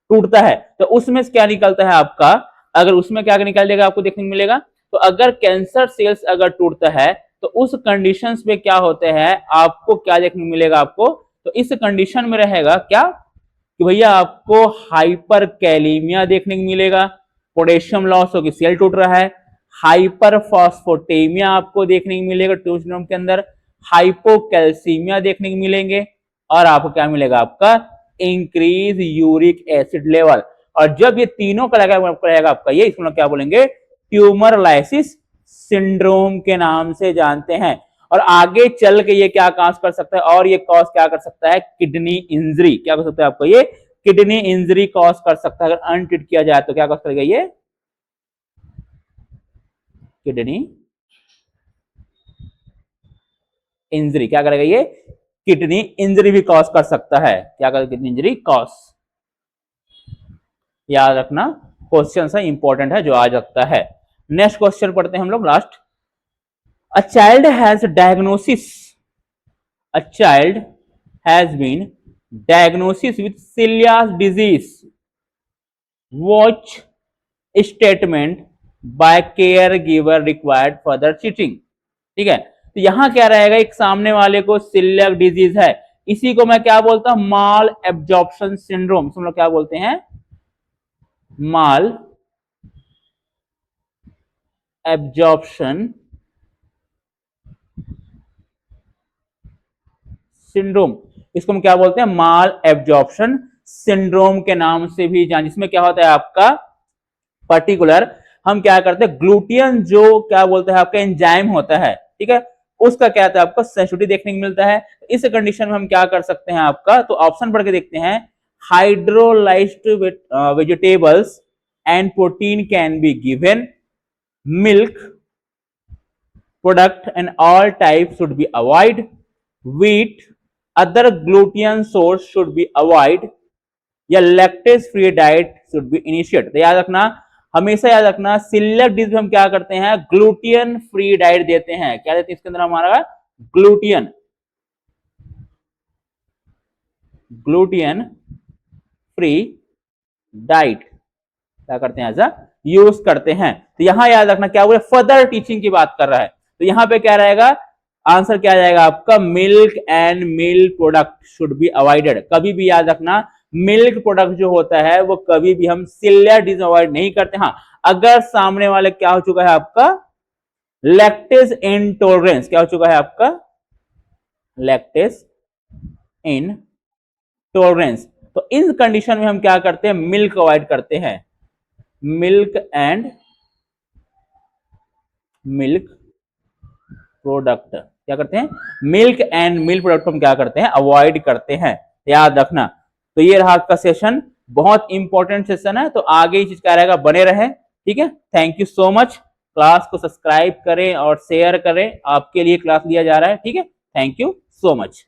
टूटता है, तो उसमें क्या निकलता है आपका, अगर उसमें क्या निकलेगा आपको देखने को मिलेगा। तो अगर कैंसर सेल्स अगर टूटता है तो उस कंडीशंस में क्या होते हैं, आपको क्या देखने को मिलेगा आपको, तो इस कंडीशन में रहेगा क्या कि भैया आपको हाइपर कैलीमिया देखने को मिलेगा, पोटेशियम लॉस होकर सेल टूट रहा है, हाइपर फॉस्फोटेमिया आपको देखने को मिलेगा ट्यूसिनोम के अंदर, हाइपोकैल्सीमिया देखने को मिलेंगे, और आपको क्या मिलेगा, आपका इंक्रीज यूरिक एसिड लेवल। और जब ये तीनों का रहेगा आपका ये, इसको क्या बोलेंगे, ट्यूमर लाइसिस सिंड्रोम के नाम से जानते हैं। और आगे चल के ये क्या कॉज कर सकता है, और ये कॉज क्या कर सकता है, किडनी इंजरी। क्या कर सकता है आपको, ये किडनी इंजरी कॉज कर सकता है अगर अनट्रीट किया जाए तो। क्या कॉज करेगा ये, किडनी इंजरी। क्या करेगा ये, किडनी इंजरी भी कॉज कर सकता है। क्या करेगा, किडनी इंजरी कॉज। याद रखना क्वेश्चन सा इंपॉर्टेंट है जो आ सकता है। नेक्स्ट क्वेश्चन पढ़ते हैं हम लोग last. A child has diagnosis, a child has been diagnosis with सिलियास disease, which statement by caregiver required further teaching. ठीक है, तो यहां क्या रहेगा, एक सामने वाले को सिलियक डिजीज है, इसी को मैं क्या बोलता हूं, माल एब्जॉर्प्शन सिंड्रोम। हम लोग क्या बोलते हैं, माल एब्जॉर्प्शन सिंड्रोम। इसको हम क्या बोलते हैं, माल एब्जॉर्प्शन सिंड्रोम के नाम से भी जान, जिसमें क्या होता है आपका पर्टिकुलर, हम क्या करते हैं, ग्लूटियन जो क्या बोलते हैं आपका एंजाइम होता है, ठीक है, उसका क्या होता है आपको सेंसिटिविटी देखने को मिलता है। इस कंडीशन में हम क्या कर सकते हैं आपका, तो ऑप्शन पढ़ के देखते हैं, hydrolysed vegetables and protein can be given, milk product and all type should be avoid, wheat, other gluten source should be avoid, या lactase free diet should be initiate. तो याद रखना, हमेशा याद रखना, सिलियक डिजीज में हम क्या करते हैं, ग्लूटियन फ्री डाइट देते हैं। क्या देते हैं इसके अंदर हमारा, ग्लूटियन, ग्लूटियन फ्री डाइट क्या करते हैं, ऐसा यूज करते हैं। तो यहां याद रखना क्या बोले, फर्दर टीचिंग की बात कर रहा है, तो यहां पे क्या रहेगा, आंसर क्या जाएगा आपका, milk and milk product should be avoided. कभी भी याद रखना मिल्क प्रोडक्ट जो होता है वो कभी भी हम सिलिया डिजीज अवॉइड नहीं करते। हाँ, अगर सामने वाले क्या हो चुका है आपका लैक्टेज इंटॉलरेंस, क्या हो चुका है आपका लैक्टेज इंटॉलरेंस, तो इस कंडीशन में हम क्या करते हैं, मिल्क अवॉइड करते हैं। मिल्क एंड मिल्क प्रोडक्ट क्या करते हैं, मिल्क एंड मिल्क प्रोडक्ट हम क्या करते हैं, अवॉइड करते हैं, याद रखना। तो ये रहा आपका सेशन, बहुत इंपॉर्टेंट सेशन है, तो आगे ये चीज क्या रहेगा, बने रहे, ठीक है। Thank you so much. Class को सब्सक्राइब करें और शेयर करें, आपके लिए क्लास लिया जा रहा है, ठीक है। Thank you so much.